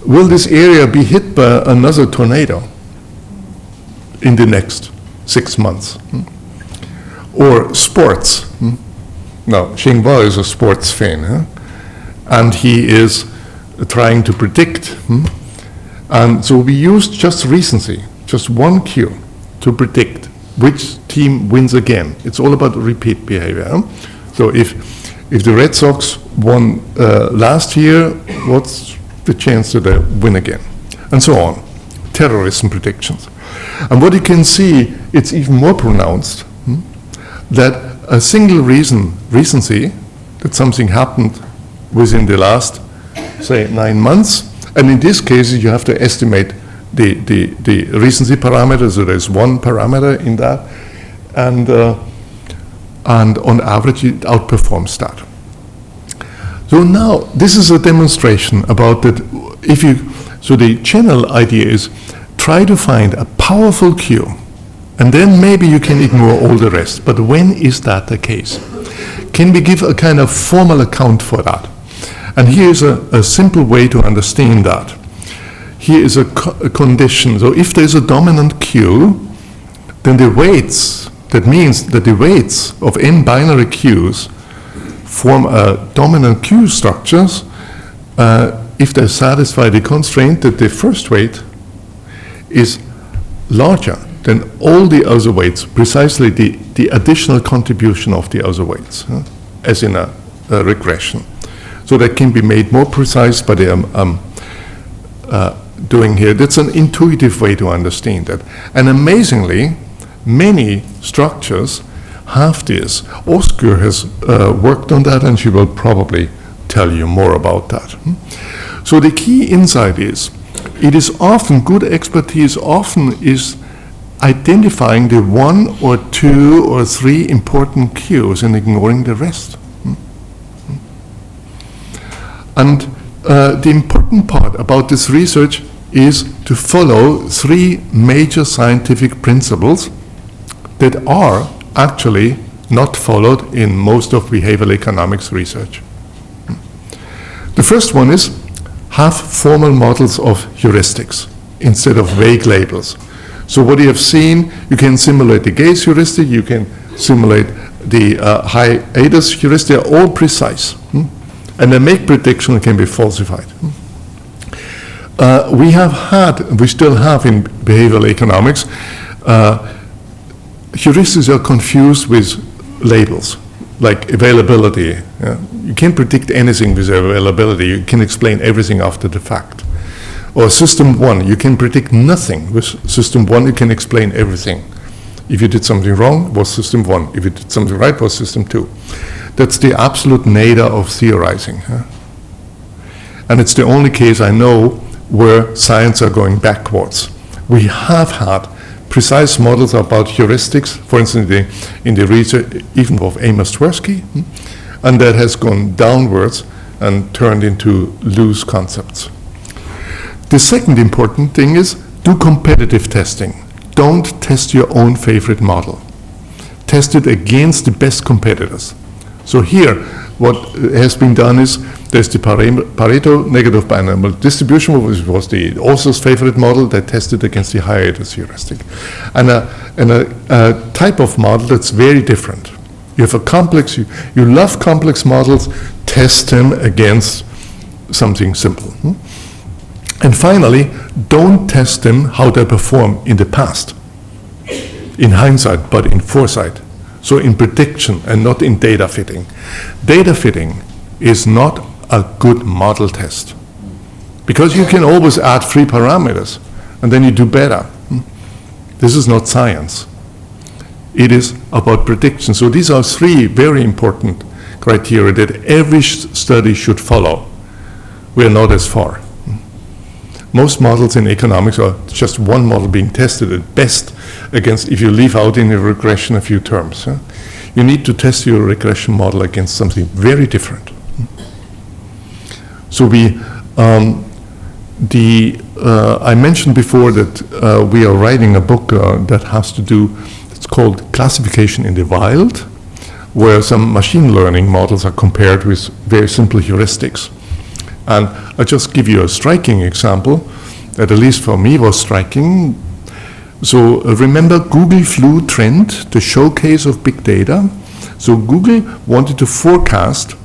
Speaker 1: will this area be hit by another tornado in the next 6 months? Or sports. Now, Xinghua is a sports fan, and he is trying to predict. And so we used just recency, just one cue to predict which team wins again. It's all about repeat behavior. So if the Red Sox won last year, what's the chance that they win again? And so on. Terrorism predictions. And what you can see, it's even more pronounced, that a single recency, that something happened within the last, say, 9 months, and in this case you have to estimate the recency parameter, so there's one parameter in that, and on average it outperforms that. So now this is a demonstration about that. So the general idea is try to find a powerful cue, and then maybe you can ignore all the rest. But when is that the case? Can we give a kind of formal account for that? And here's a simple way to understand that. Here is a condition. So if there's a dominant cue, then the weights, that means that the weights of n binary cues form a dominant Q structures if they satisfy the constraint that the first weight is larger than all the other weights, precisely the additional contribution of the other weights, as in a regression. So that can be made more precise by the doing here. That's an intuitive way to understand that. And amazingly, many structures have this. Oscar has worked on that, and she will probably tell you more about that. So the key insight is, it is often, good expertise often is identifying the 1 or 2 or 3 important cues and ignoring the rest. And the important part about this research is to follow 3 major scientific principles that are actually not followed in most of behavioral economics research. The first one is, have formal models of heuristics instead of vague labels. So what you have seen, you can simulate the gaze heuristic, you can simulate the hiatus heuristic, they are all precise. And they make prediction can be falsified. We still have in behavioral economics, heuristics are confused with labels, like availability. You can't predict anything with availability. You can explain everything after the fact. Or system 1, you can predict nothing. With system 1, you can explain everything. If you did something wrong, was system 1. If you did something right, was system 2. That's the absolute nadir of theorizing. And it's the only case I know where science are going backwards. We have had precise models about heuristics, for instance, in the research even of Amos Tversky, and that has gone downwards and turned into loose concepts. The second important thing is, do competitive testing. Don't test your own favorite model. Test it against the best competitors. So here, what has been done is, there's the Pareto negative binomial distribution, which was the author's favorite model, that tested against the hiatus heuristic. And a type of model that's very different. You have a complex, you love complex models, test them against something simple. And finally, don't test them how they perform in the past, in hindsight, but in foresight. So in prediction and not in data fitting. Data fitting is not a good model test, because you can always add 3 parameters and then you do better. This is not science. It is about prediction. So these are 3 very important criteria that every study should follow. We are not as far. Most models in economics are just one model being tested at best against, if you leave out in a regression a few terms. You need to test your regression model against something very different. So I mentioned before that we are writing a book that has to do, it's called Classification in the Wild, where some machine learning models are compared with very simple heuristics. And I'll just give you a striking example that, at least for me, was striking. So remember Google flu trend, the showcase of big data? So Google wanted to forecast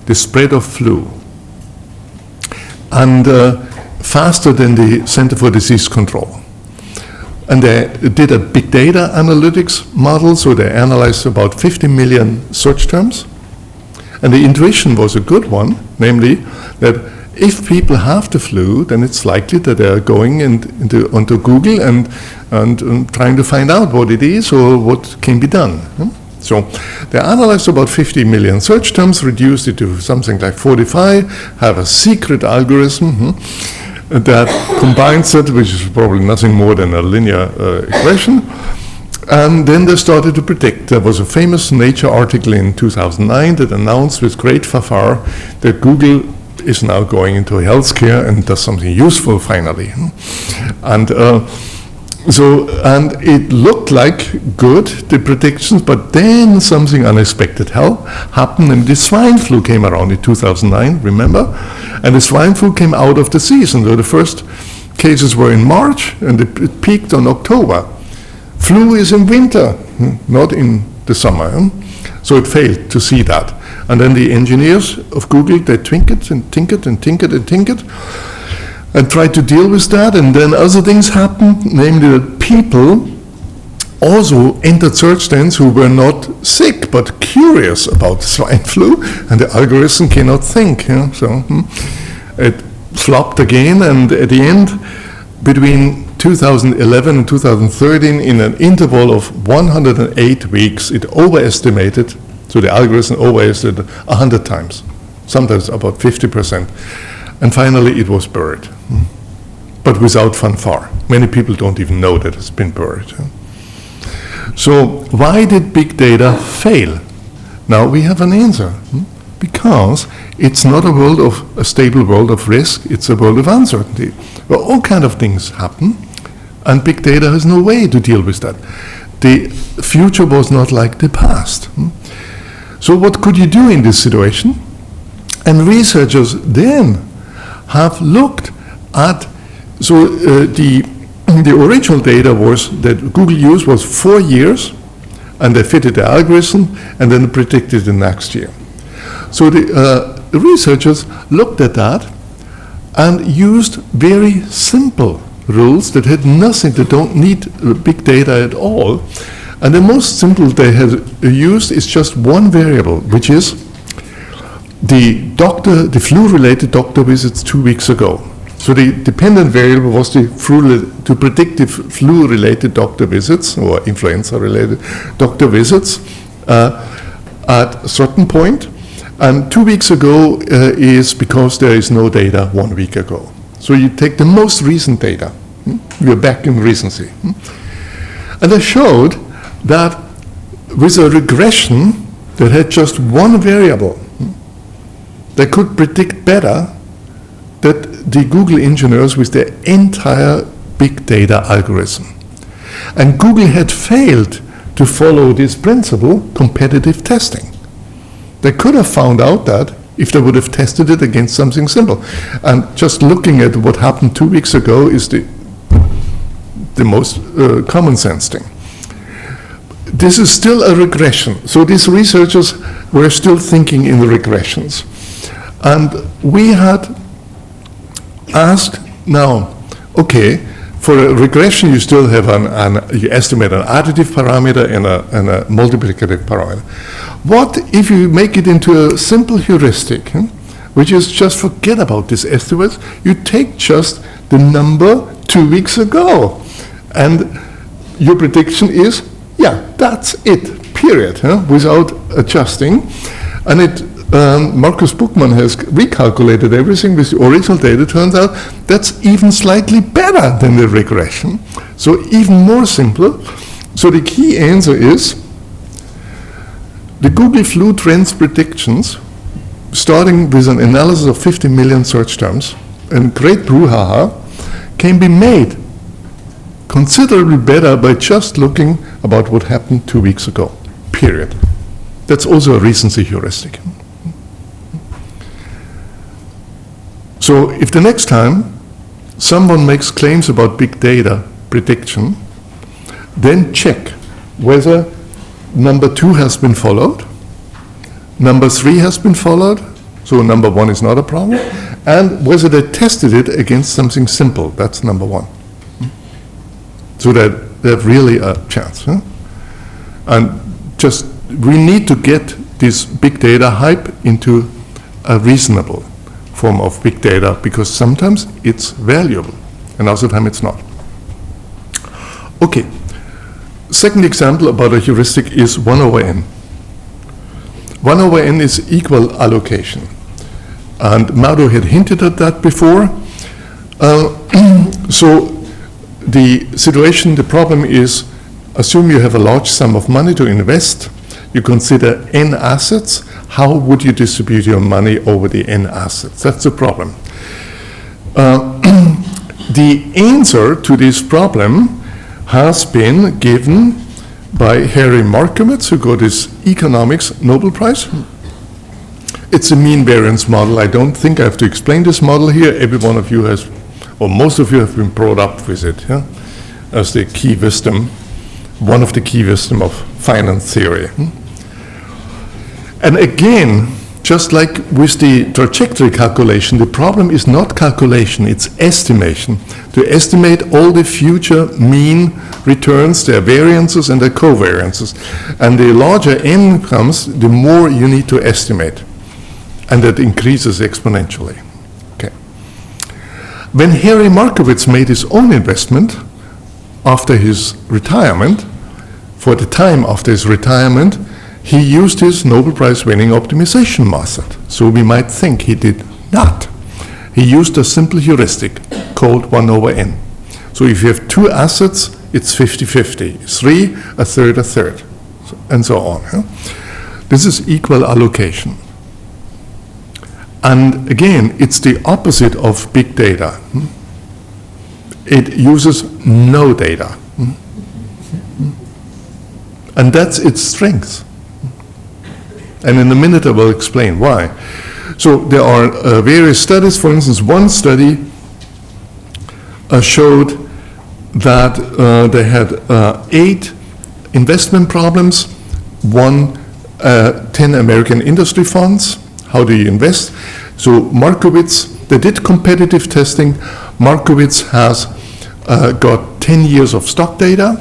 Speaker 1: the spread of flu, and faster than the Center for Disease Control. And they did a big data analytics model, so they analyzed about 50 million search terms. And the intuition was a good one, namely that if people have the flu, then it's likely that they are going onto Google and trying to find out what it is or what can be done. So they analyzed about 50 million search terms, reduced it to something like 45, have a secret algorithm that combines it, which is probably nothing more than a linear equation. And then they started to predict. There was a famous Nature article in 2009 that announced with great fanfare that Google is now going into healthcare and does something useful finally. And it looked like good, the predictions, but then something unexpected happened, and the swine flu came around in 2009, remember? And the swine flu came out of the season. So the first cases were in March, and it peaked on October. Flu is in winter, not in the summer. So it failed to see that. And then the engineers of Google, they tinkered and tried to deal with that. And then other things happened, namely that people also entered search terms who were not sick but curious about swine flu, and the algorithm cannot think. So it flopped again, and at the end, between 2011 and 2013, in an interval of 108 weeks, it overestimated, so the algorithm overestimated 100 times, sometimes about 50%. And finally, it was buried, but without fanfare. Many people don't even know that it's been buried. So why did big data fail? Now we have an answer. Because it's not a stable world of risk, it's a world of uncertainty, where all kind of things happen, and big data has no way to deal with that. The future was not like the past. So what could you do in this situation? And researchers then have looked at, so the original data was that Google used was 4 years, and they fitted the algorithm, and then predicted the next year. So the researchers looked at that and used very simple rules that had nothing, they don't need big data at all. And the most simple they had used is just one variable, which is the flu-related doctor visits 2 weeks ago. So the dependent variable was to predict the flu-related doctor visits or influenza-related doctor visits at a certain point. And 2 weeks ago is because there is no data 1 week ago. So you take the most recent data. We're back in recency. And they showed that with a regression that had just one variable, they could predict better that the Google engineers with their entire big data algorithm. And Google had failed to follow this principle, competitive testing. They could have found out that if they would have tested it against something simple. And just looking at what happened 2 weeks ago is the most common sense thing. This is still a regression. So these researchers were still thinking in the regressions. And we had asked now, okay, for a regression you still have you estimate an additive parameter and a multiplicative parameter. What if you make it into a simple heuristic, which is just forget about this estimate, you take just the number 2 weeks ago, and your prediction is, yeah, that's it, period, without adjusting. And Markus Buchmann has recalculated everything with the original data. Turns out that's even slightly better than the regression, so even more simple. So the key answer is the Google flu trends predictions, starting with an analysis of 50 million search terms and great brouhaha, can be made considerably better by just looking about what happened 2 weeks ago, period. That's also a recency heuristic. So if the next time someone makes claims about big data prediction, then check whether number 2 has been followed, number 3 has been followed, so number 1 is not a problem, and whether they tested it against something simple, that's number 1. So that they have really a chance. And just, we need to get this big data hype into a reasonable form of big data, because sometimes it's valuable and other times it's not. Okay, second example about a heuristic is 1 over n. 1 over n is equal allocation. And Mauro had hinted at that before. So the situation, the problem is, assume you have a large sum of money to invest, you consider n assets, how would you distribute your money over the n assets? That's the problem. The answer to this problem has been given by Harry Markowitz, who got his economics Nobel Prize. It's a mean variance model. I don't think I have to explain this model here. Every one of you has, or most of you have been brought up with it, as the key wisdom, one of the key wisdom of finance theory. And again, just like with the trajectory calculation, the problem is not calculation, it's estimation. To estimate all the future mean returns, their variances and their covariances. And the larger n comes, the more you need to estimate. And that increases exponentially. Okay. When Harry Markowitz made his own investment, after his retirement, for the time after his retirement, he used his Nobel Prize winning optimization method. So we might think he did not. He used a simple heuristic called 1/n. So if you have two assets, it's 50-50. 3, a third, and so on. Yeah? This is equal allocation. And again, it's the opposite of big data. It uses no data. And that's its strength. And in a minute I will explain why. So there are various studies. For instance, one study showed that they had 8 investment problems, 10 American industry funds. How do you invest? So Markowitz, they did competitive testing. Markowitz has got 10 years of stock data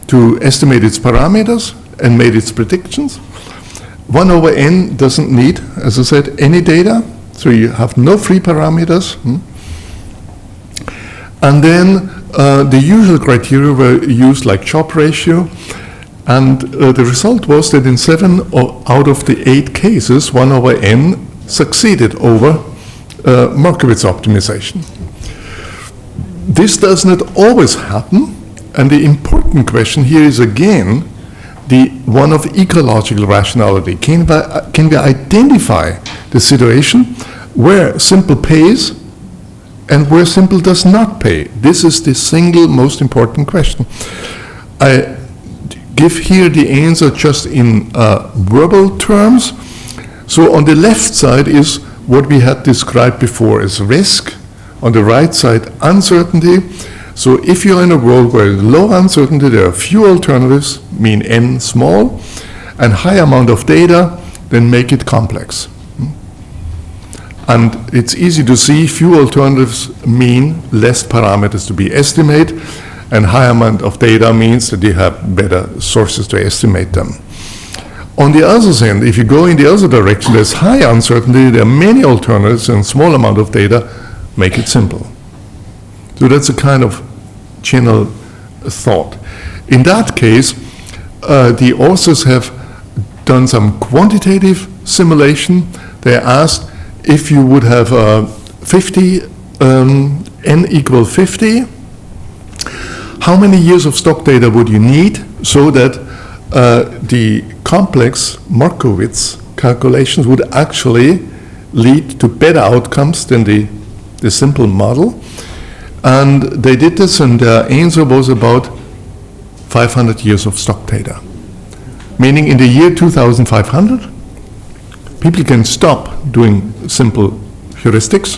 Speaker 1: to estimate its parameters and made its predictions. 1/n doesn't need, as I said, any data, so you have no free parameters. And then the usual criteria were used, like chop ratio, and the result was that in 7 out of the 8 cases, 1/n succeeded over Markowitz optimization. This does not always happen, and the important question here is again the one of ecological rationality. Can we identify the situation where simple pays and where simple does not pay? This is the single most important question. I give here the answer just in verbal terms. So on the left side is what we had described before as risk. On the right side, uncertainty. So if you're in a world where there's low uncertainty, there are few alternatives, mean n small, and high amount of data, then make it complex. And it's easy to see few alternatives mean less parameters to be estimated, and high amount of data means that you have better sources to estimate them. On the other hand, if you go in the other direction, there's high uncertainty, there are many alternatives, and small amount of data make it simple. So that's a kind of general thought. In that case, the authors have done some quantitative simulation. They asked if you would have 50, n equal 50, how many years of stock data would you need so that the complex Markowitz calculations would actually lead to better outcomes than the simple model? And they did this, and their answer was about 500 years of stock data. Meaning in the year 2500, people can stop doing simple heuristics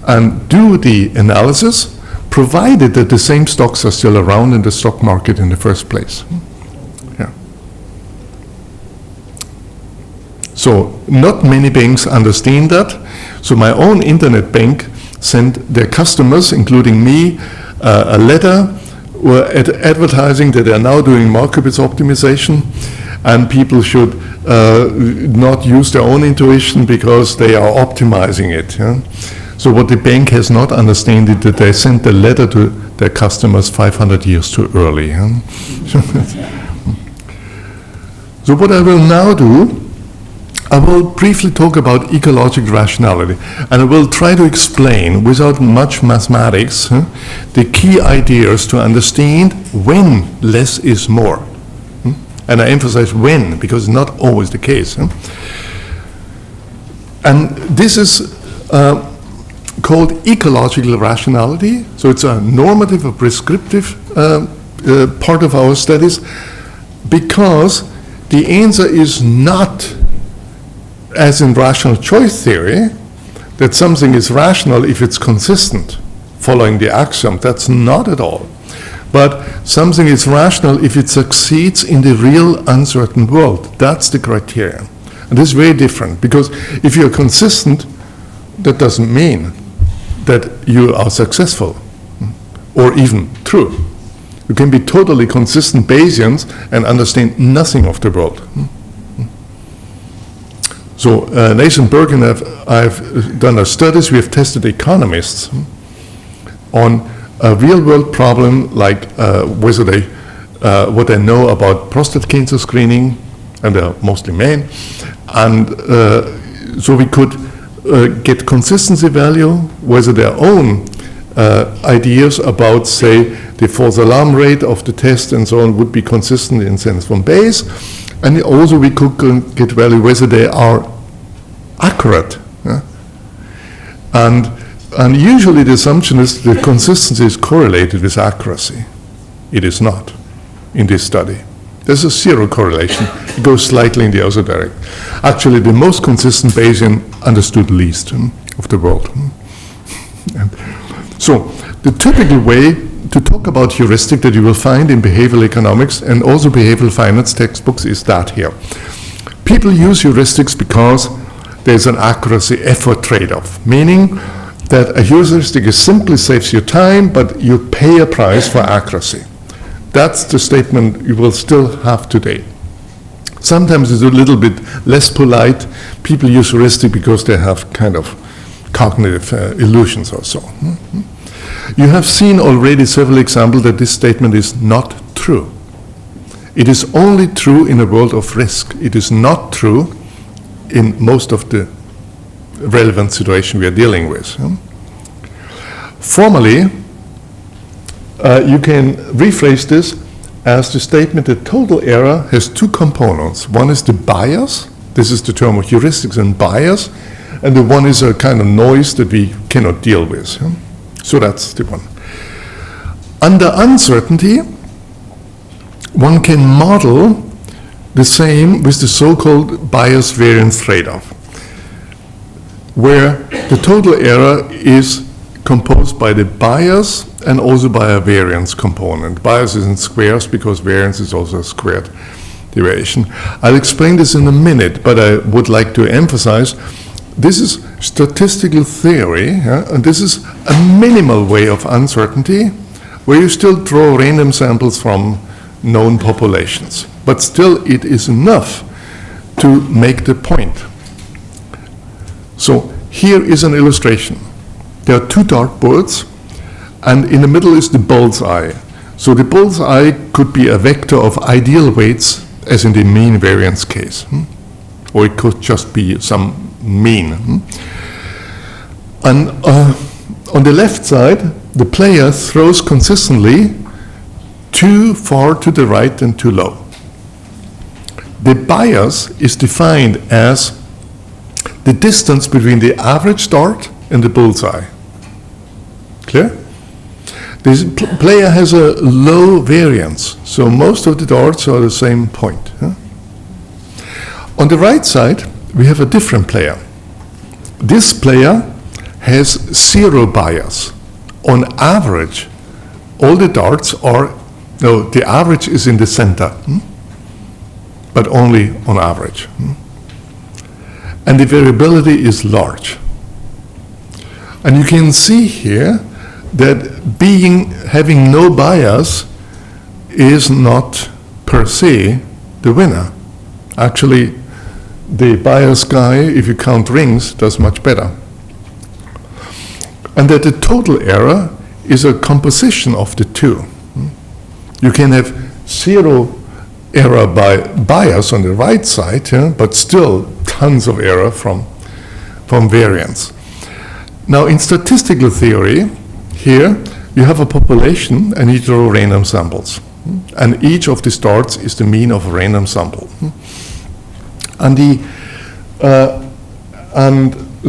Speaker 1: and do the analysis, provided that the same stocks are still around in the stock market in the first place. Yeah. So not many banks understand that. So my own internet bank sent their customers, including me, a letter advertising that they are now doing Markowitz optimization, and people should not use their own intuition because they are optimizing it. Yeah? So what the bank has not understood is that they sent the letter to their customers 500 years too early. Yeah? So what I will now do, I will briefly talk about ecological rationality, and I will try to explain, without much mathematics, the key ideas to understand when less is more. And I emphasize when, because it's not always the case. And this is called ecological rationality. So it's a normative or prescriptive part of our studies, because the answer is not, as in rational choice theory, that something is rational if it's consistent, following the axiom. That's not at all. But something is rational if it succeeds in the real uncertain world. That's the criterion. And this is very different, because if you're consistent, that doesn't mean that you are successful or even true. You can be totally consistent Bayesians and understand nothing of the world. So Nathan Burke and I've done our studies. We have tested economists on a real-world problem like whether they, what they know about prostate cancer screening, and they're mostly men, and so we could get consistency value, whether their own ideas about, say, the false alarm rate of the test and so on would be consistent in sense from base, and also we could get value whether they are accurate. And usually the assumption is that consistency is correlated with accuracy. It is not in this study. There's a zero correlation. It goes slightly in the other direction. Actually, the most consistent Bayesian understood least of the world. And so the typical way to talk about heuristic that you will find in behavioral economics and also behavioral finance textbooks is that here. People use heuristics because there's an accuracy effort trade-off, meaning that a heuristic simply saves you time, but you pay a price for accuracy. That's the statement you will still have today. Sometimes it's a little bit less polite. People use heuristic because they have kind of cognitive illusions or so. You have seen already several examples that this statement is not true. It is only true in a world of risk. It is not true in most of the relevant situation we are dealing with. Formally, you can rephrase this as the statement that total error has two components. One is the bias. This is the term of heuristics and bias. And the one is a kind of noise that we cannot deal with. So that's the one. Under uncertainty, one can model the same with the so-called bias-variance trade-off, where the total error is composed by the bias and also by a variance component. Bias is in squares because variance is also a squared deviation. I'll explain this in a minute, but I would like to emphasize this is statistical theory, and this is a minimal way of uncertainty where you still draw random samples from known populations. But still, it is enough to make the point. So here is an illustration. There are two dartboards, and in the middle is the bullseye. So the bullseye could be a vector of ideal weights, as in the mean variance case. Or it could just be some mean. And on the left side, the player throws consistently too far to the right and too low. The bias is defined as the distance between the average dart and the bullseye. Clear? This player has a low variance, so most of the darts are the same point. On the right side, we have a different player. This player has zero bias. On average, all the darts are, no, the average is in the center, but only on average. And the variability is large. And you can see here that having no bias is not per se the winner. Actually, the bias guy, if you count rings, does much better. And that the total error is a composition of the two. You can have zero error by bias on the right side, but still tons of error from variance. Now, in statistical theory, here you have a population and you draw random samples. And each of the darts is the mean of a random sample. And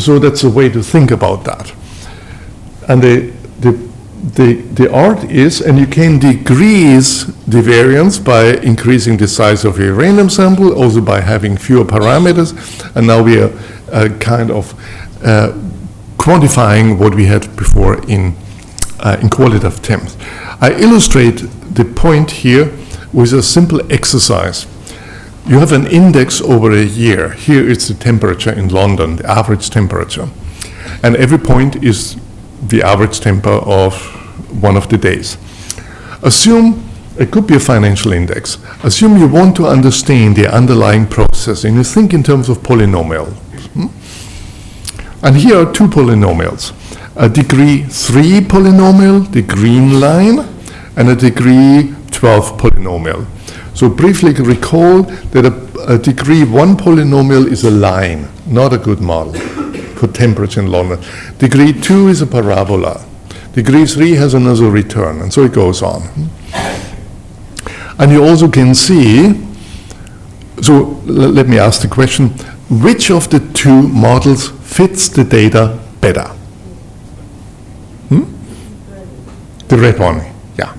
Speaker 1: so that's a way to think about that. And the art is, and you can decrease the variance by increasing the size of your random sample, also by having fewer parameters. And now we are kind of quantifying what we had before in qualitative terms. I illustrate the point here with a simple exercise. You have an index over a year. Here it's the temperature in London, the average temperature. And every point is the average temperature of one of the days. Assume, it could be a financial index. Assume you want to understand the underlying process and you think in terms of polynomials. And here are two polynomials. a degree 3 polynomial, the green line, and a degree 12 polynomial. So briefly recall that a degree 1 polynomial is a line, not a good model for temperature in London. Degree 2 is a parabola. Degree 3 has another return, and so it goes on. And you also can see, so let me ask the question, which of the two models fits the data better? The red one, yeah.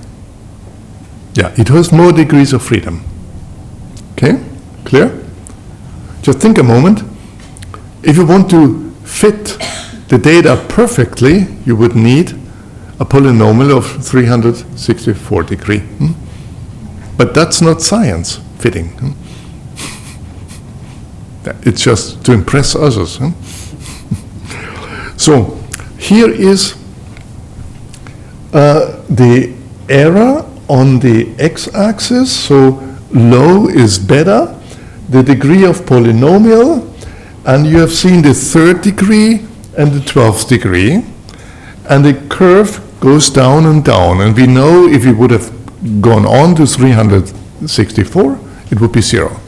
Speaker 1: Yeah, it has more degrees of freedom. Okay, clear? Just think a moment. If you want to fit the data perfectly, you would need a polynomial of 364 degrees. But that's not science fitting. It's just to impress others. So here is the error on the x-axis. So low is better, the degree of polynomial, and you have seen the 3rd degree and the 12th degree, and the curve goes down and down. And we know if we would have gone on to 364, it would be 0.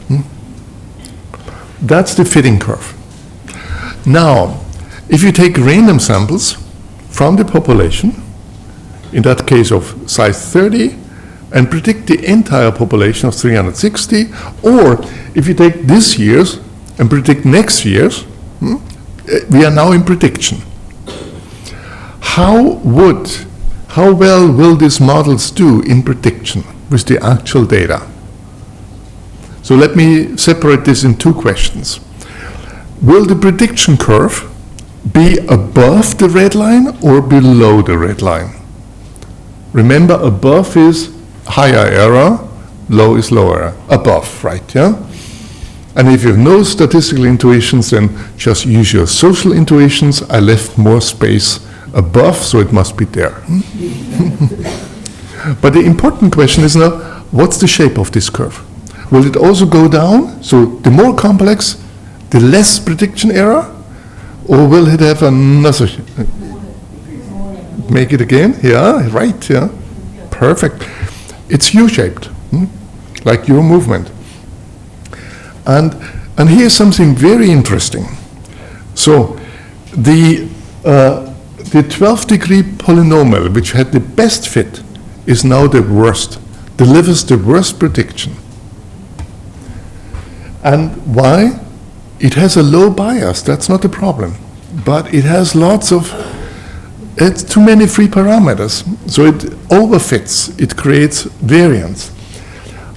Speaker 1: That's the fitting curve. Now, if you take random samples from the population, in that case of size 30, and predict the entire population of 360, or if you take this year's and predict next year's, we are now in prediction. How well will these models do in prediction with the actual data? So let me separate this in two questions. Will the prediction curve be above the red line or below the red line? Remember, above is higher error, low is lower. Above, right, yeah? And if you have no statistical intuitions, then just use your social intuitions. I left more space above, so it must be there. But the important question is now, what's the shape of this curve? Will it also go down? So the more complex, the less prediction error? Or will it have another? Make it again? Yeah, right, yeah. Perfect. It's U-shaped, like your movement. And here's something very interesting. So the 12th degree polynomial, which had the best fit, is now the worst, delivers the worst prediction. And why? It has a low bias, that's not the problem. But it has it's too many free parameters. So it overfits, it creates variance.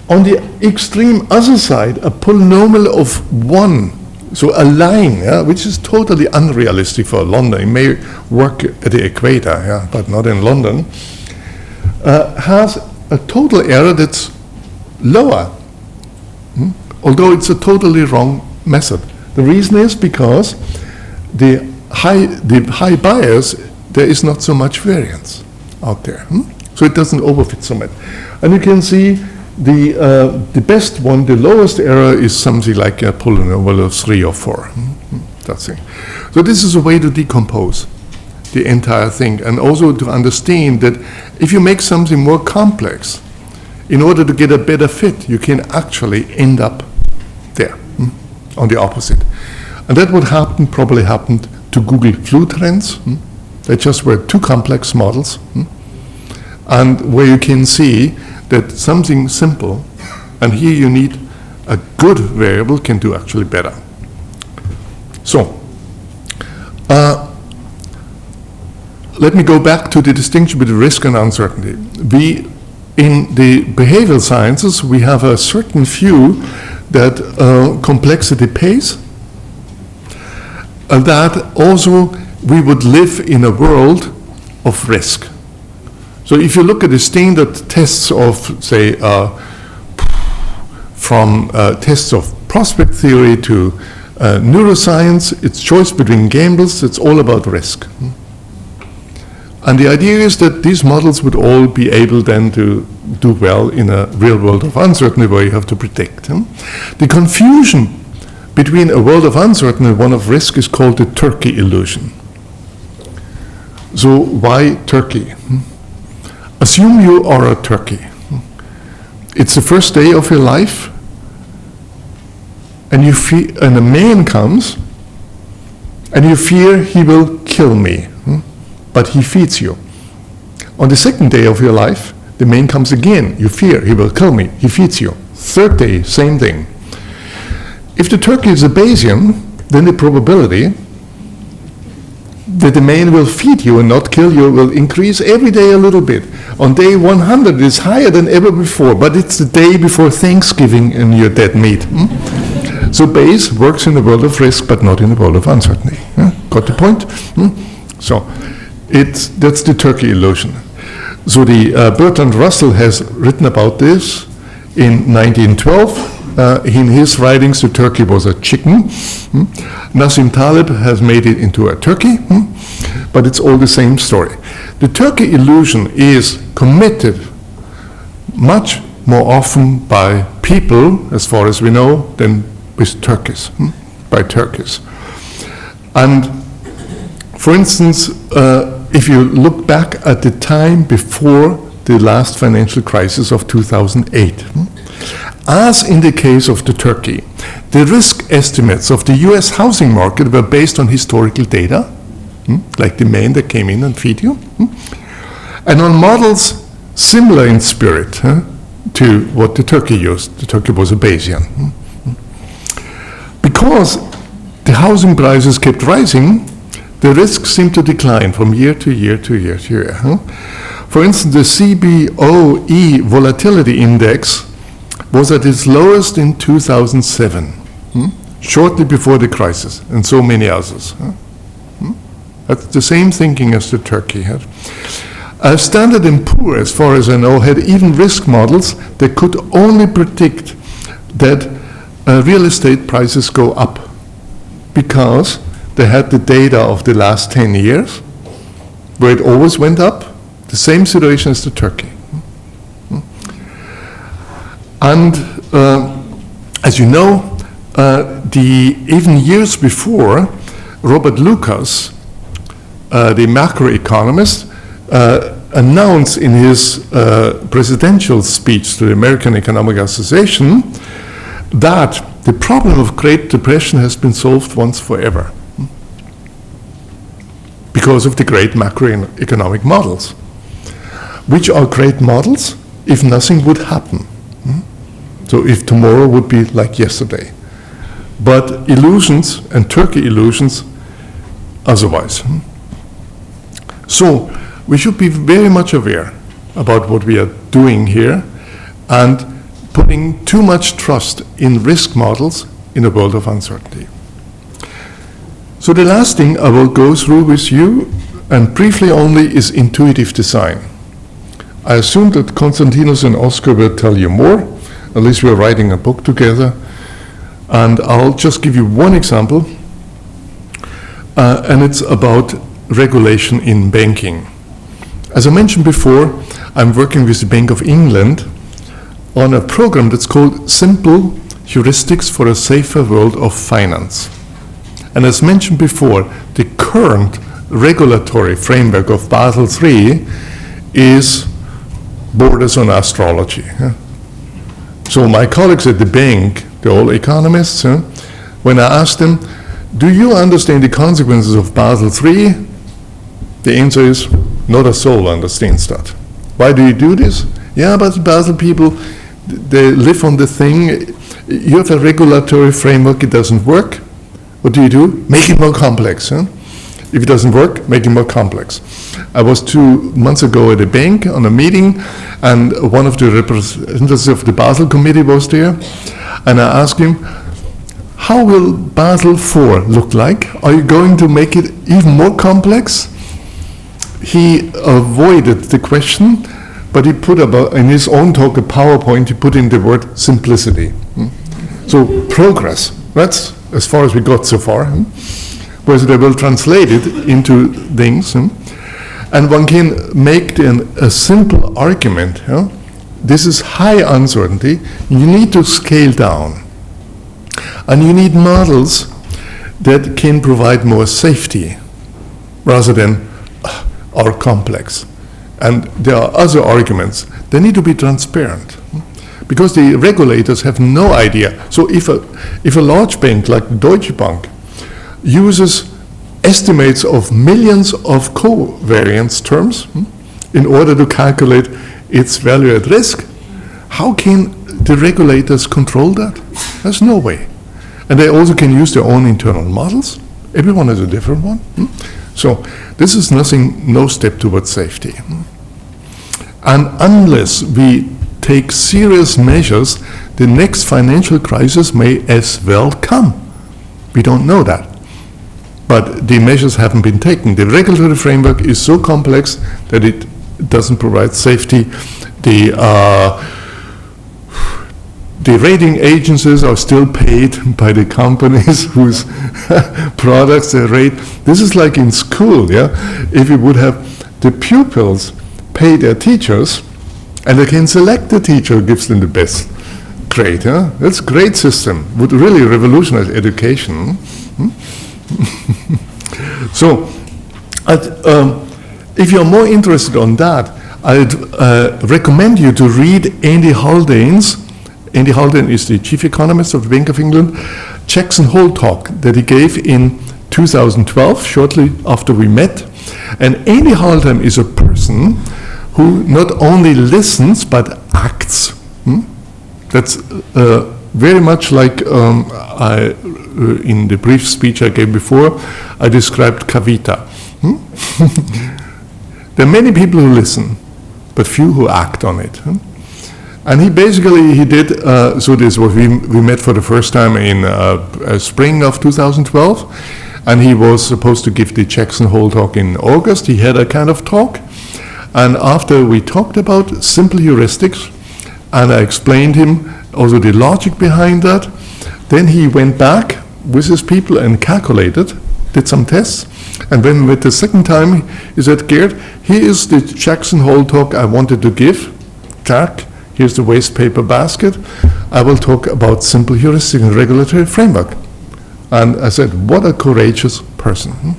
Speaker 1: On the extreme other side, a polynomial of 1, so a line, yeah, which is totally unrealistic for London. It may work at the equator, yeah, but not in London, has a total error that's lower, although it's a totally wrong method. The reason is because the high bias, there is not so much variance out there. So it doesn't overfit so much. And you can see the best one, the lowest error, is something like a polynomial of 3 or 4. That's it. So this is a way to decompose the entire thing, and also to understand that if you make something more complex, in order to get a better fit, you can actually end up there, on the opposite. And that would probably happened to Google flu trends. They just were too complex models, and where you can see that something simple, and here you need a good variable, can do actually better. So, let me go back to the distinction between risk and uncertainty. In the behavioral sciences, we have a certain view that complexity pays, and that also we would live in a world of risk. So if you look at the standard tests of, say, from tests of prospect theory to neuroscience, it's choice between gambles, it's all about risk. And the idea is that these models would all be able then to do well in a real world of uncertainty where you have to predict. The confusion between a world of uncertainty and one of risk is called the turkey illusion. So why Turkey? Assume you are a turkey. It's the first day of your life, and a man comes, and you fear he will kill me, but he feeds you. On the second day of your life, the man comes again. You fear he will kill me. He feeds you. Third day, same thing. If the turkey is a Bayesian, then the probability that the man will feed you and not kill you will increase every day a little bit. On day 100, it's higher than ever before, but it's the day before Thanksgiving and you're dead meat. So Bayes works in the world of risk, but not in the world of uncertainty. Got the point? So that's the turkey illusion. So Bertrand Russell has written about this in 1912. In his writings, the turkey was a chicken. Nassim Taleb has made it into a turkey, but it's all the same story. The turkey illusion is committed much more often by people, as far as we know, than with turkeys, by turkeys. And for instance, if you look back at the time before the last financial crisis of 2008, as in the case of the turkey, the risk estimates of the US housing market were based on historical data, like the man that came in and feed you, and on models similar in spirit to what the turkey used. The turkey was a Bayesian. Because the housing prices kept rising, the risks seemed to decline from year to year to year to year. For instance, the CBOE volatility index was at its lowest in 2007, shortly before the crisis, and so many others. That's the same thinking as the turkey had. Standard & Poor, as far as I know, had even risk models that could only predict that real estate prices go up because they had the data of the last 10 years, where it always went up. The same situation as the turkey. And as you know, even years before, Robert Lucas, the macroeconomist, announced in his presidential speech to the American Economic Association that the problem of Great Depression has been solved once forever because of the great macroeconomic models. Which are great models if nothing would happen. So if tomorrow would be like yesterday. But illusions and turkey illusions otherwise. So we should be very much aware about what we are doing here and putting too much trust in risk models in a world of uncertainty. So the last thing I will go through with you, and briefly only, is intuitive design. I assume that Konstantinos and Oscar will tell you more, at least we're writing a book together, and I'll just give you one example, and it's about regulation in banking. As I mentioned before, I'm working with the Bank of England on a program that's called Simple Heuristics for a Safer World of Finance. And as mentioned before, the current regulatory framework of Basel III borders on astrology. So my colleagues at the bank, they're all economists, when I asked them, do you understand the consequences of Basel III? The answer is, not a soul understands that. Why do you do this? Yeah, but the Basel people, they live on the thing. You have a regulatory framework, it doesn't work. What do you do? Make it more complex. If it doesn't work, make it more complex. I was 2 months ago at a bank on a meeting, and one of the representatives of the Basel Committee was there, and I asked him, how will Basel IV look like? Are you going to make it even more complex? He avoided the question, but he put in his own talk, a PowerPoint, he put in the word simplicity. So progress, that's as far as we got so far. Whereas they will translate it into things. And one can make a simple argument. This is high uncertainty. You need to scale down. And you need models that can provide more safety rather than are complex. And there are other arguments. They need to be transparent, because the regulators have no idea. So if a large bank like Deutsche Bank uses estimates of millions of covariance terms in order to calculate its value at risk, how can the regulators control that? There's no way. And they also can use their own internal models. Everyone has a different one. So this is no step towards safety. And unless we take serious measures, the next financial crisis may as well come. We don't know that. But the measures haven't been taken. The regulatory framework is so complex that it doesn't provide safety. The rating agencies are still paid by the companies whose products they rate. This is like in school, yeah? If you would have the pupils pay their teachers, and they can select the teacher who gives them the best grade, yeah? That's a great system. Would really revolutionize education. So, if you're more interested on that, I'd recommend you to read Andy Haldane's. Andy Haldane is the chief economist of the Bank of England, Jackson Hole talk that he gave in 2012, shortly after we met. And Andy Haldane is a person who not only listens but acts. That's very much like in the brief speech I gave before, I described Kavita. There are many people who listen, but few who act on it. And he did, so this was, we met for the first time in spring of 2012, and he was supposed to give the Jackson Hole talk in August. He had a kind of talk, and after we talked about simple heuristics, and I explained him also the logic behind that, then he went back with his people and calculated, did some tests, and when we met the second time, he said, Gerd, here is the Jackson Hole talk I wanted to give. Jack, here's the waste paper basket. I will talk about simple heuristic and regulatory framework. And I said, what a courageous person.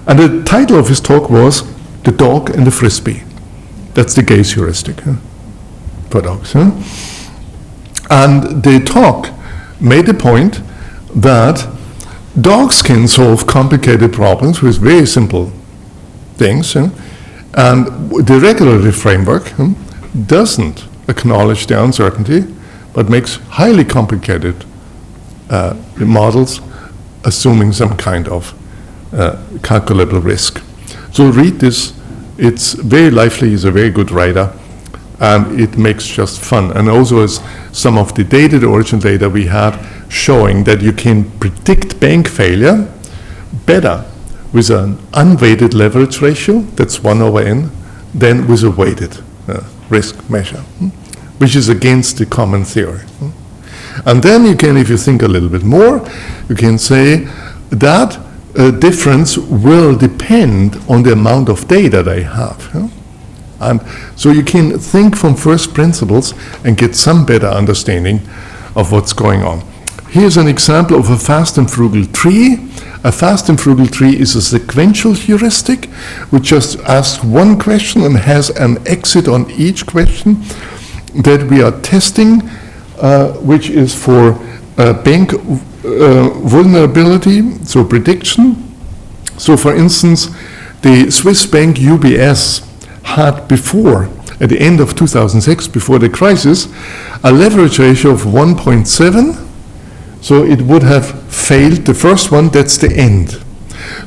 Speaker 1: And the title of his talk was The Dog and the Frisbee. That's the gaze heuristic for dogs. And the talk made the point that dogs can solve complicated problems with very simple things. And the regulatory framework doesn't acknowledge the uncertainty, but makes highly complicated models, assuming some kind of calculable risk. So read this. It's very lively. He's a very good writer, and it makes just fun. And also as some of the data, the original data we had, showing that you can predict bank failure better with an unweighted leverage ratio, that's 1/n, than with a weighted risk measure, which is against the common theory. And then you can, if you think a little bit more, you can say that difference will depend on the amount of data they have. And so you can think from first principles and get some better understanding of what's going on. Here's an example of a fast and frugal tree. A fast and frugal tree is a sequential heuristic which just asks one question and has an exit on each question that we are testing, which is for bank vulnerability, so prediction. So for instance, the Swiss bank UBS had before, at the end of 2006, before the crisis, a leverage ratio of 1.7. So it would have failed the first one, that's the end.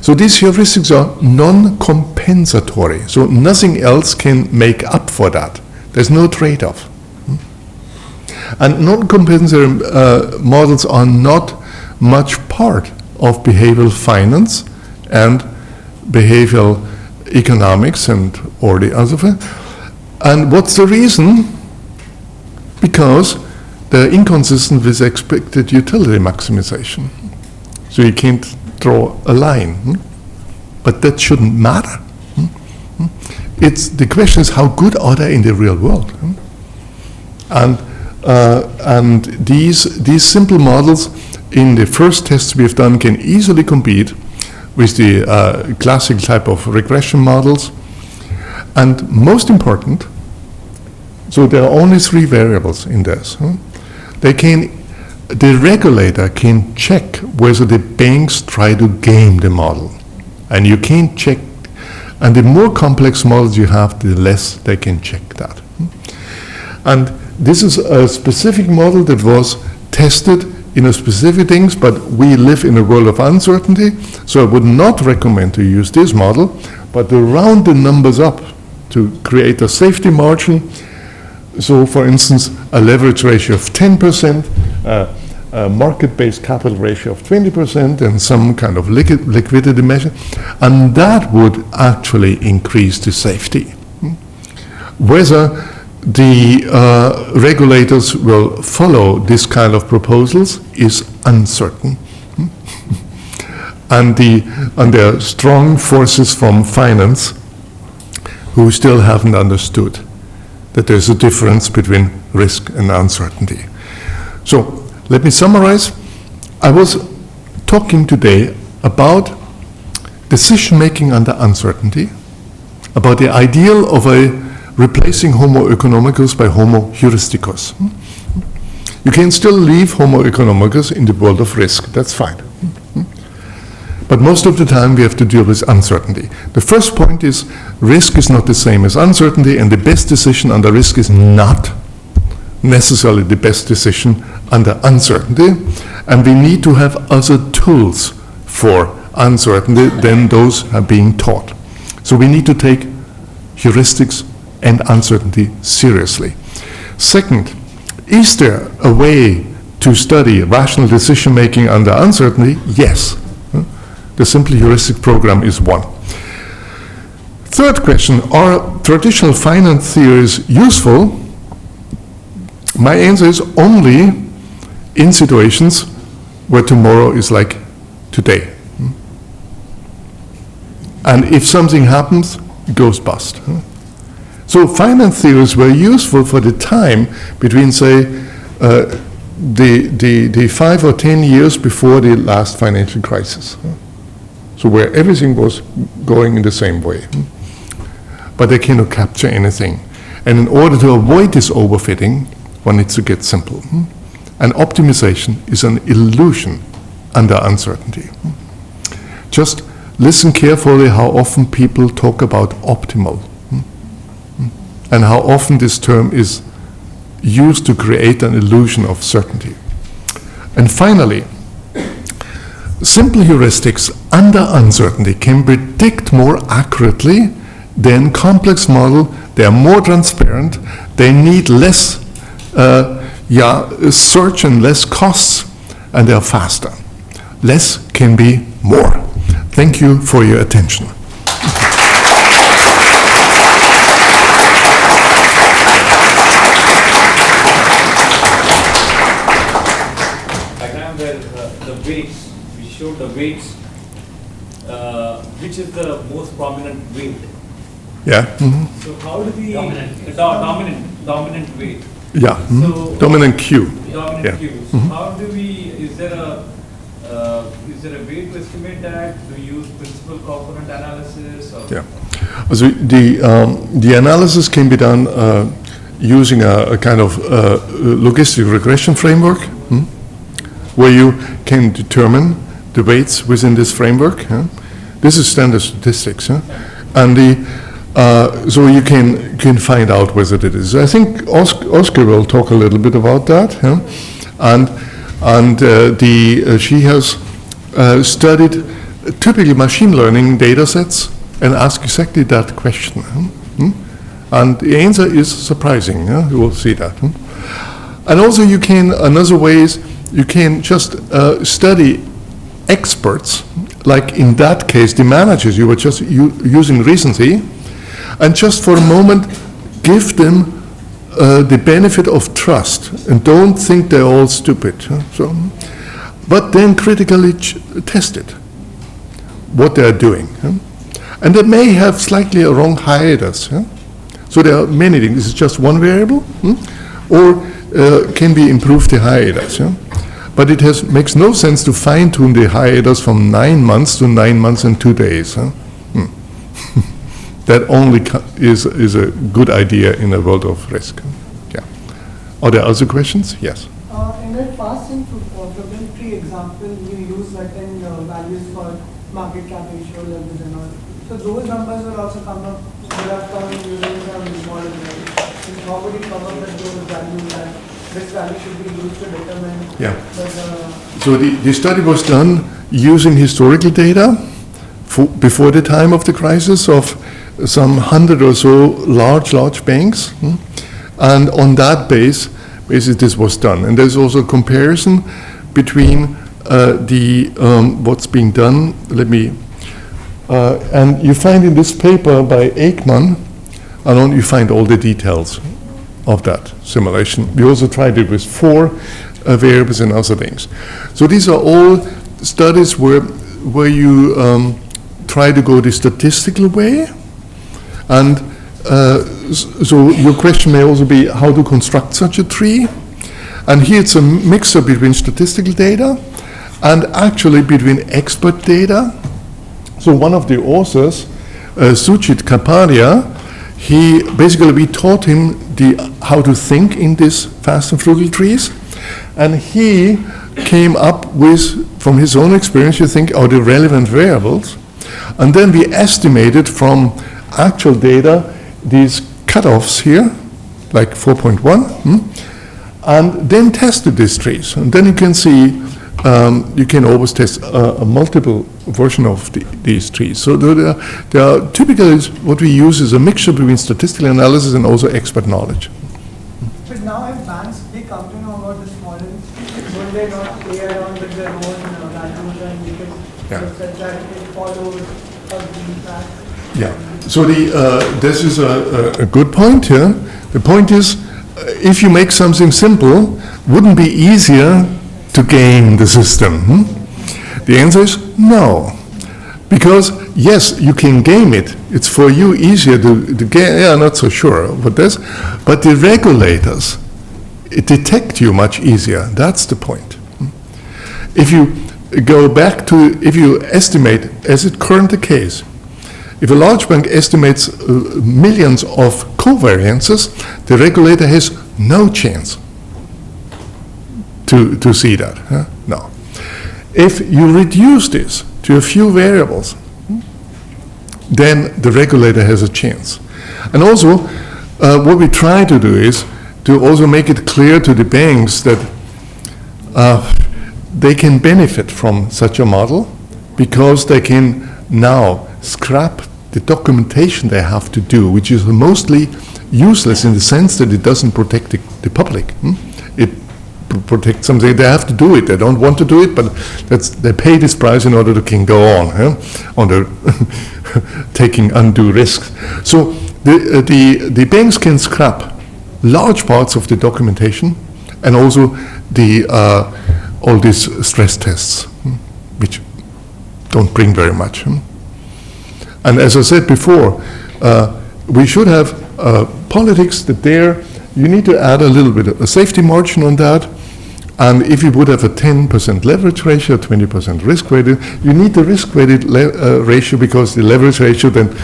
Speaker 1: So these heuristics are non-compensatory. So nothing else can make up for that. There's no trade-off. And non-compensatory models are not much part of behavioral finance and behavioral economics and or the other thing. And what's the reason? Because they're inconsistent with expected utility maximization. So you can't draw a line. But that shouldn't matter. The question is, how good are they in the real world? And these simple models in the first tests we have done can easily compete with the classic type of regression models. And most important, so there are only 3 variables in this. The regulator can check whether the banks try to game the model. And you can't check, and the more complex models you have, the less they can check that. And this is a specific model that was tested in a specific things, but we live in a world of uncertainty, so I would not recommend to use this model, but to round the numbers up to create a safety margin. So, for instance, a leverage ratio of 10%, a market-based capital ratio of 20%, and some kind of liquidity measure, and that would actually increase the safety. Whether the regulators will follow this kind of proposals is uncertain. And there are strong forces from finance who still haven't understood that there's a difference between risk and uncertainty. So let me summarize. I was talking today about decision-making under uncertainty, about the ideal of replacing Homo economicus by Homo heuristicus. You can still leave Homo economicus in the world of risk, that's fine. But most of the time we have to deal with uncertainty. The first point is risk is not the same as uncertainty, and the best decision under risk is not necessarily the best decision under uncertainty, and we need to have other tools for uncertainty than those are being taught. So we need to take heuristics and uncertainty seriously. Second, is there a way to study rational decision making under uncertainty? Yes. The simple heuristic program is one. Third question, are traditional finance theories useful? My answer is only in situations where tomorrow is like today. And if something happens, it goes bust. So finance theories were useful for the time between, say, the 5 or 10 years before the last financial crisis. So where everything was going in the same way. But they cannot capture anything. And in order to avoid this overfitting, one needs to get simple. And optimization is an illusion under uncertainty. Just listen carefully how often people talk about optimal, and how often this term is used to create an illusion of certainty. And finally, simple heuristics under uncertainty can predict more accurately than complex models. They are more transparent, they need less search and less costs, and they are faster. Less can be more. Thank you for your attention.
Speaker 2: Diagram where the weights, we showed the weights, which is the most prominent weight.
Speaker 1: Yeah. Mm-hmm.
Speaker 2: So how do we dominant weight?
Speaker 1: Yeah. Mm-hmm.
Speaker 2: So
Speaker 1: dominant Q.
Speaker 2: Dominant
Speaker 1: Yeah.
Speaker 2: Q. So
Speaker 1: Mm-hmm.
Speaker 2: how do we? Is there a way to estimate that? Do you use principal component analysis? Or?
Speaker 1: Yeah. So the analysis can be done using a kind of logistic regression framework, where you can determine the weights within this framework. This is standard statistics, and so you can find out whether it is. I think Oscar will talk a little bit about that, and she has studied typically machine learning data sets and asked exactly that question. And the answer is surprising. You will see that. And also you can, another way is you can just study experts, like in that case the managers you were just using recently, and just for a moment give them the benefit of trust and don't think they're all stupid. But then critically test it, what they're doing. And they may have slightly a wrong hiatus. So there are many things. This is just one variable, or can be improved the hiatus. But it makes no sense to fine-tune the hiatus from 9 months to 9 months and 2 days. Huh? That only is a good idea in a world of risk. Yeah. Are there other questions? Yes.
Speaker 3: In that fast and fragmentary example, you use certain values for market cap ratio, leverage and all. So those numbers will also come up, will have come using some model. How would you come up with those values that this value should be used to determine?
Speaker 1: Yeah. So the study was done using historical data before the time of the crisis of some 100 or so large banks. And on that base, basically this was done. And there's also a comparison between what's being done. And you find in this paper by Aikman, and you find all the details of that simulation. We also tried it with 4 variables and other things. So these are all studies where you try to go the statistical way. And so your question may also be how to construct such a tree. And here it's a mixture between statistical data and actually between expert data. So one of the authors, Sujit Kapadia, we taught him how to think in these fast and frugal trees. And he came up with, from his own experience, the relevant variables. And then we estimated from actual data these cutoffs here, like 4.1, and then tested these trees. And then you can see, you can always test a multiple version of these trees. So there are typically what we use is a mixture between statistical analysis and also expert knowledge.
Speaker 3: But now if banks, they come to know about this model, would they not play around with their own values and because such that it follows a green track?
Speaker 1: Yeah. So this is a good point here. The point is, if you make something simple, wouldn't be easier to game the system? The answer is no. Because yes, you can game it. It's for you easier to game. Yeah, not so sure about this. But the regulators detect you much easier. That's the point. If you go back to, if you estimate, as is currently the case, if a large bank estimates millions of covariances, the regulator has no chance to see that. No. If you reduce this to a few variables, then the regulator has a chance. And also, what we try to do is to also make it clear to the banks that they can benefit from such a model because they can now scrap the documentation they have to do, which is mostly useless in the sense that it doesn't protect the public. It protects something. They have to do it. They don't want to do it, but they pay this price in order to can go on the taking undue risks. So the banks can scrap large parts of the documentation and also all these stress tests, which don't bring very much. And as I said before, we should have politics that you need to add a little bit of a safety margin on that. And if you would have a 10% leverage ratio, 20% risk weighted, you need the risk weighted ratio because the leverage ratio then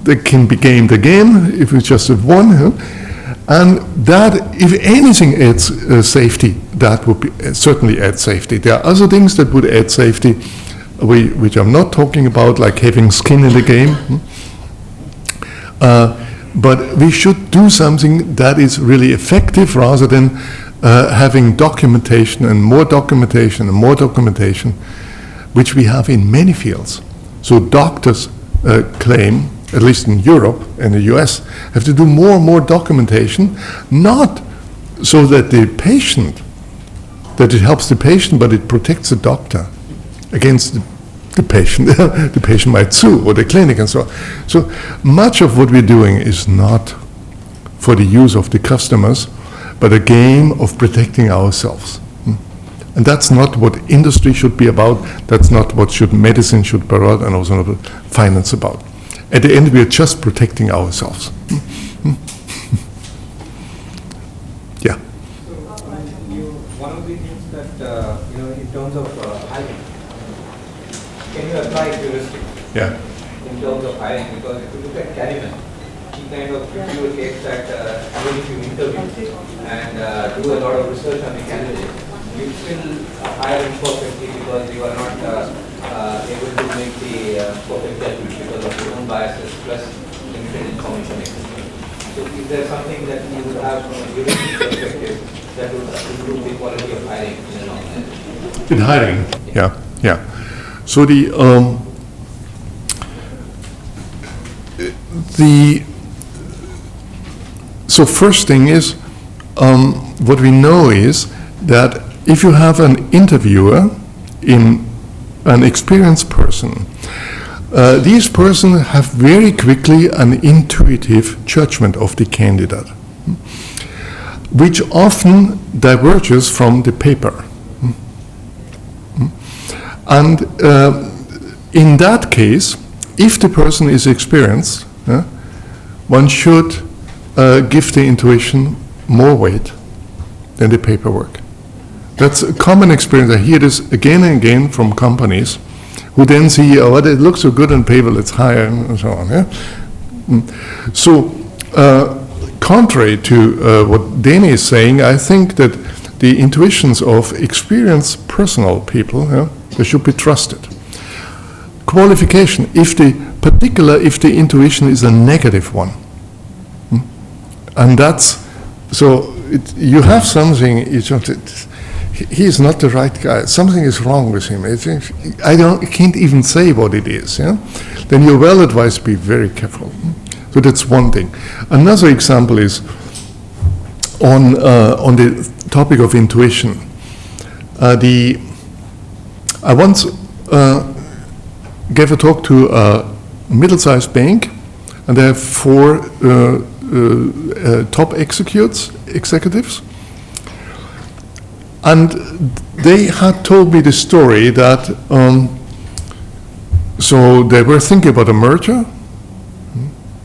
Speaker 1: they can be gamed again if you just have one. And that, if anything adds safety, that would certainly add safety. There are other things that would add safety, which I'm not talking about, like having skin in the game. But we should do something that is really effective rather than having documentation and more documentation and more documentation, which we have in many fields. So doctors claim, at least in Europe and the US, have to do more and more documentation, not so that it helps the patient, but it protects the doctor against the patient. The patient might sue, or the clinic and so on. So much of what we're doing is not for the use of the customers, but a game of protecting ourselves. And that's not what industry should be about. That's not what medicine should be about, and also not what finance about. At the end, we are just protecting ourselves. Yeah.
Speaker 2: So, one of the things that
Speaker 4: in terms of hiring, can you apply heuristics
Speaker 1: Yeah.
Speaker 4: in terms of hiring? Because if you look at Carriman, he kind of gives you a case that even if you interview and do a lot of research on the candidate, you still hire imperfectly because you are not able to make the perfect judgment because of your own biases plus limited information. So is there something that you would have from a heuristic perspective that would improve the quality of hiring in an organization?
Speaker 1: In hiring, yeah. So so first thing is, what we know is that if you have an interviewer in an experienced person, these persons have very quickly an intuitive judgment of the candidate, which often diverges from the paper. And in that case, if the person is experienced, one should give the intuition more weight than the paperwork. That's a common experience. I hear this again and again from companies who then see, oh, it looks so good on paper, let's hire, and so on. Yeah? So, contrary to what Danny is saying, I think that the intuitions of experienced personal people, they should be trusted. Qualification, if the intuition is a negative one, and that's, so you have something, he is not the right guy, something is wrong with him, I can't even say what it is, then you're well advised to be very careful. So that's one thing. Another example is on the topic of intuition. I once gave a talk to a middle-sized bank, and they have 4 top executives, and they had told me the story that so they were thinking about a merger.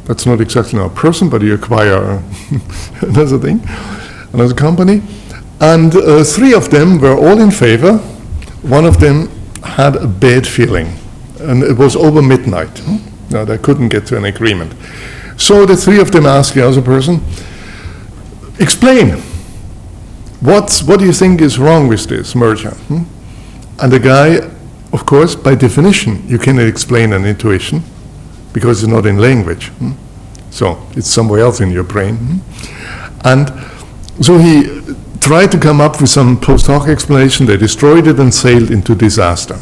Speaker 1: That's not exactly a person, but you acquire another thing, another company. And 3 of them were all in favor. One of them had a bad feeling, and it was over midnight. No, they couldn't get to an agreement. So the 3 of them asked the other person, explain, what do you think is wrong with this merger? And the guy, of course, by definition, you cannot explain an intuition because it's not in language. So it's somewhere else in your brain. And so he tried to come up with some post hoc explanation. They destroyed it and sailed into disaster.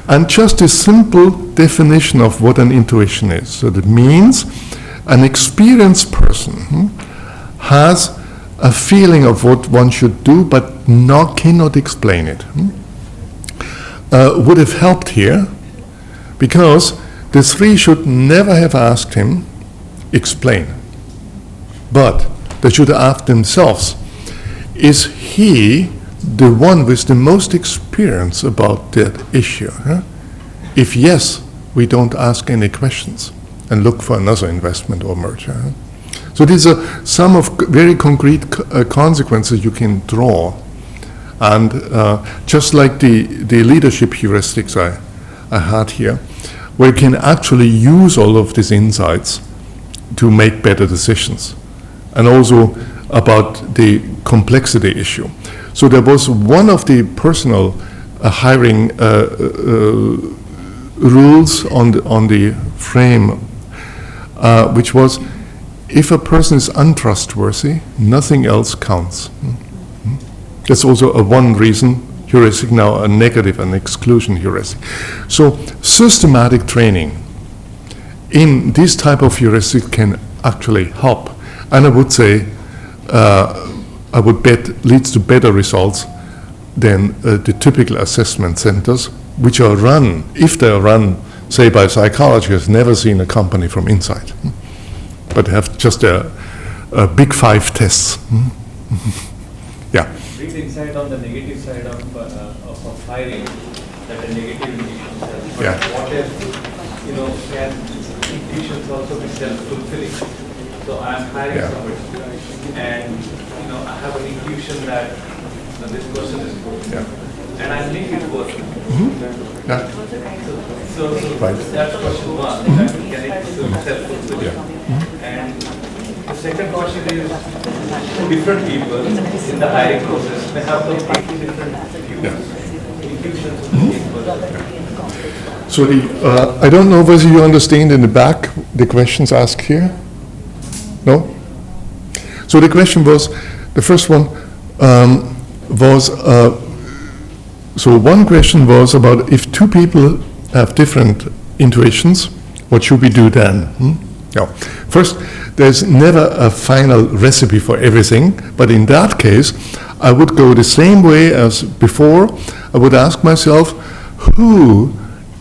Speaker 1: And just a simple definition of what an intuition is. So that means an experienced person has a feeling of what one should do, but cannot explain it. Would have helped here, because the 3 should never have asked him, explain. But they should have asked themselves, is he the one with the most experience about that issue? If yes, we don't ask any questions and look for another investment or merger. So these are some of very concrete consequences you can draw. And just like the leadership heuristics I had here, where you can actually use all of these insights to make better decisions. And also about the complexity issue. So there was one of the personal hiring rules on the frame, which was, if a person is untrustworthy, nothing else counts. That's also one reason heuristic, now a negative and exclusion heuristic. So systematic training in this type of heuristic can actually help. And I would say, I would bet leads to better results than the typical assessment centers, which are run, if they are run, say, by psychologists, never seen a company from inside, but have just a big 5 tests. Yeah.
Speaker 2: Big insight on the negative side of hiring, that the negative intuitions have.
Speaker 1: Yeah.
Speaker 2: What if, can intuitions also be self-fulfilling? So I'm hiring somebody, and I have an intuition that Now this question is good.
Speaker 1: Yeah.
Speaker 2: And I'll link it both.
Speaker 1: Yeah.
Speaker 2: So
Speaker 1: Right.
Speaker 2: that's question one. That will connect to self-fulfilling.
Speaker 1: Yeah.
Speaker 2: And the second question is, different people in the hiring process may have completely different intuitions of the people.
Speaker 1: So I don't know whether you understand in the back the questions asked here. No? So the question was, the first one was, so one question was about if two people have different intuitions, what should we do then? Yeah. First, there's never a final recipe for everything, but in that case, I would go the same way as before. I would ask myself, who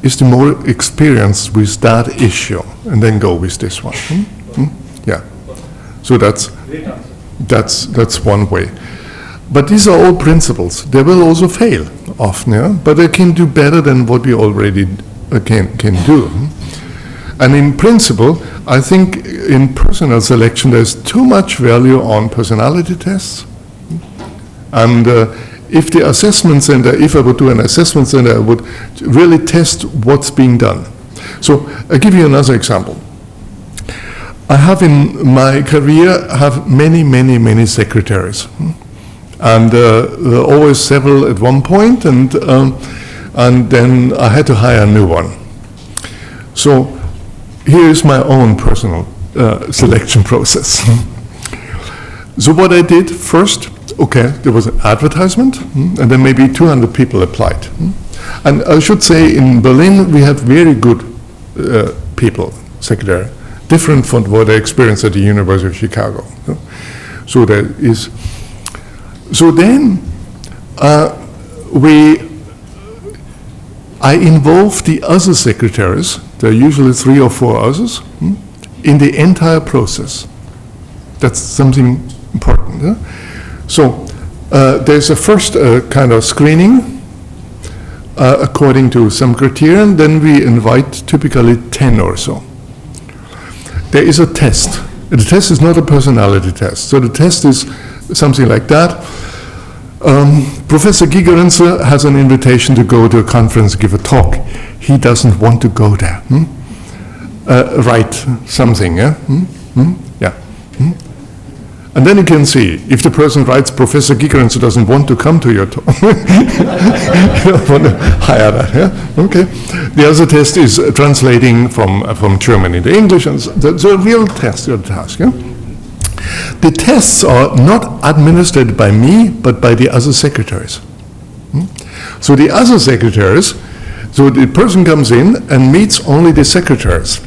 Speaker 1: is the more experienced with that issue, and then go with this one. Yeah. So that's one way. But these are all principles. They will also fail often, yeah? But they can do better than what we already can do. And in principle, I think in personal selection, there's too much value on personality tests. And if the assessment center, if I would do an assessment center, I would really test what's being done. So I'll give you another example. I have in my career many secretaries. And always several at one point, and then I had to hire a new one. So here is my own personal selection process. So what I did first, okay, there was an advertisement, and then maybe 200 people applied. And I should say in Berlin we have very good people, secretary, different from what I experienced at the University of Chicago. So there is. So then I involve the other secretaries, there are usually 3 or 4 others, in the entire process. That's something important. So there's a first kind of screening according to some criterion, then we invite typically 10 or so. There is a test. The test is not a personality test. So the test is something like that. Professor Gigerenzer has an invitation to go to a conference, give a talk. He doesn't want to go there. Write something, yeah? Yeah. And then you can see, if the person writes, Professor Gigerenzer doesn't want to come to your talk, you don't want to hire that, yeah? Okay. The other test is translating from German into English, and that's a real test, your task, yeah? The tests are not administered by me, but by the other secretaries. So the other secretaries, so the person comes in and meets only the secretaries.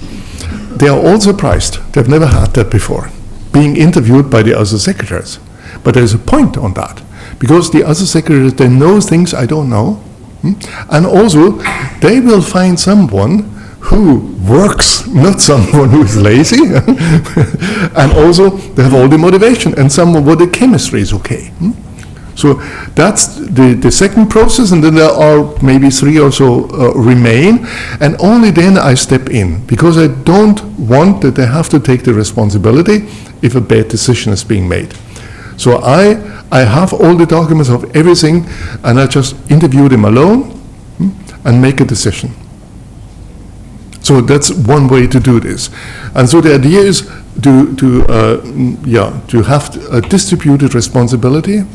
Speaker 1: They are all surprised. They've never had that before, being interviewed by the other secretaries. But there's a point on that, because the other secretaries, they know things I don't know, and also they will find someone who works, not someone who is lazy, and also they have all the motivation, and someone where the chemistry is okay. So that's the second process, and then there are maybe 3 or so remain, and only then I step in, because I don't want that they have to take the responsibility if a bad decision is being made. So I have all the documents of everything, and I just interview them alone and make a decision. So that's one way to do this. And so the idea is to have a distributed responsibility.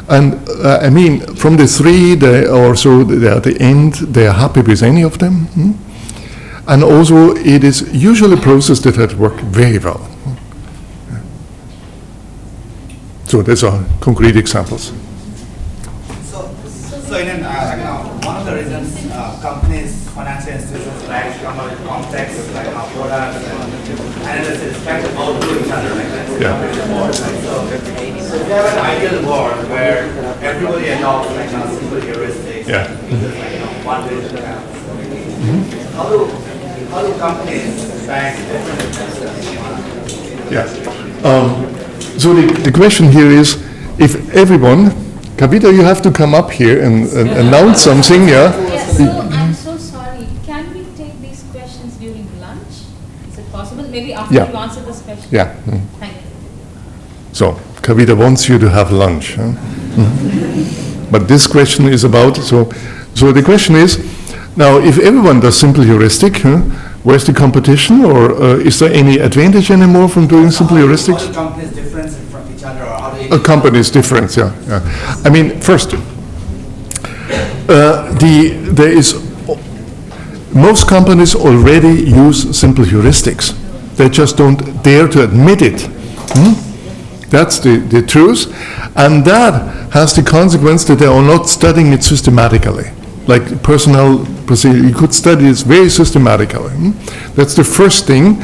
Speaker 1: And I mean, from the 3, they at the end, they are happy with any of them. And also, it is usually a process that has worked very well. So these are concrete examples.
Speaker 5: So in one of the reasons companies, financial institutions like to come up with complex products and analysis try to outdo each other like that.
Speaker 1: Yeah.
Speaker 5: So if you have an ideal world where everybody adopts simple heuristics,
Speaker 1: Yeah.
Speaker 5: one way to how do companies bank different?
Speaker 1: Yeah. So the question here is, if everyone, Kavita, you have to come up here and announce something, yeah?
Speaker 6: Yes, so I'm so sorry. Can we take these questions during lunch? Is it possible? Maybe after
Speaker 1: Yeah.
Speaker 6: you answer this question?
Speaker 1: Yeah.
Speaker 6: Thank you.
Speaker 1: So, Kavita wants you to have lunch. Huh? But this question is about, so the question is, now if everyone does simple heuristic, where's the competition, or is there any advantage anymore from doing simple heuristics?
Speaker 5: How do companies different from each other, or how do
Speaker 1: A company is different, yeah. I mean, first, there is, most companies already use simple heuristics. They just don't dare to admit it. That's the truth. And that has the consequence that they are not studying it systematically. Like personnel procedure, you could study this very systematically. That's the first thing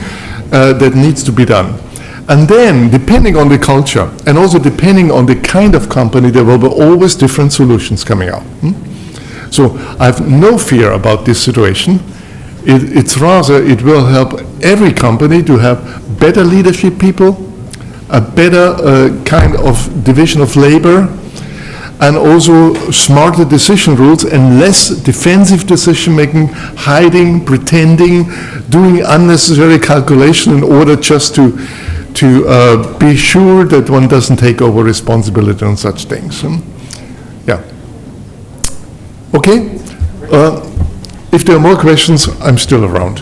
Speaker 1: that needs to be done. And then, depending on the culture, and also depending on the kind of company, there will be always different solutions coming out. So I have no fear about this situation. It's rather, it will help every company to have better leadership people, a better kind of division of labor, and also smarter decision rules and less defensive decision making, hiding, pretending, doing unnecessary calculation in order just to be sure that one doesn't take over responsibility on such things. Yeah. Okay. If there are more questions, I'm still around.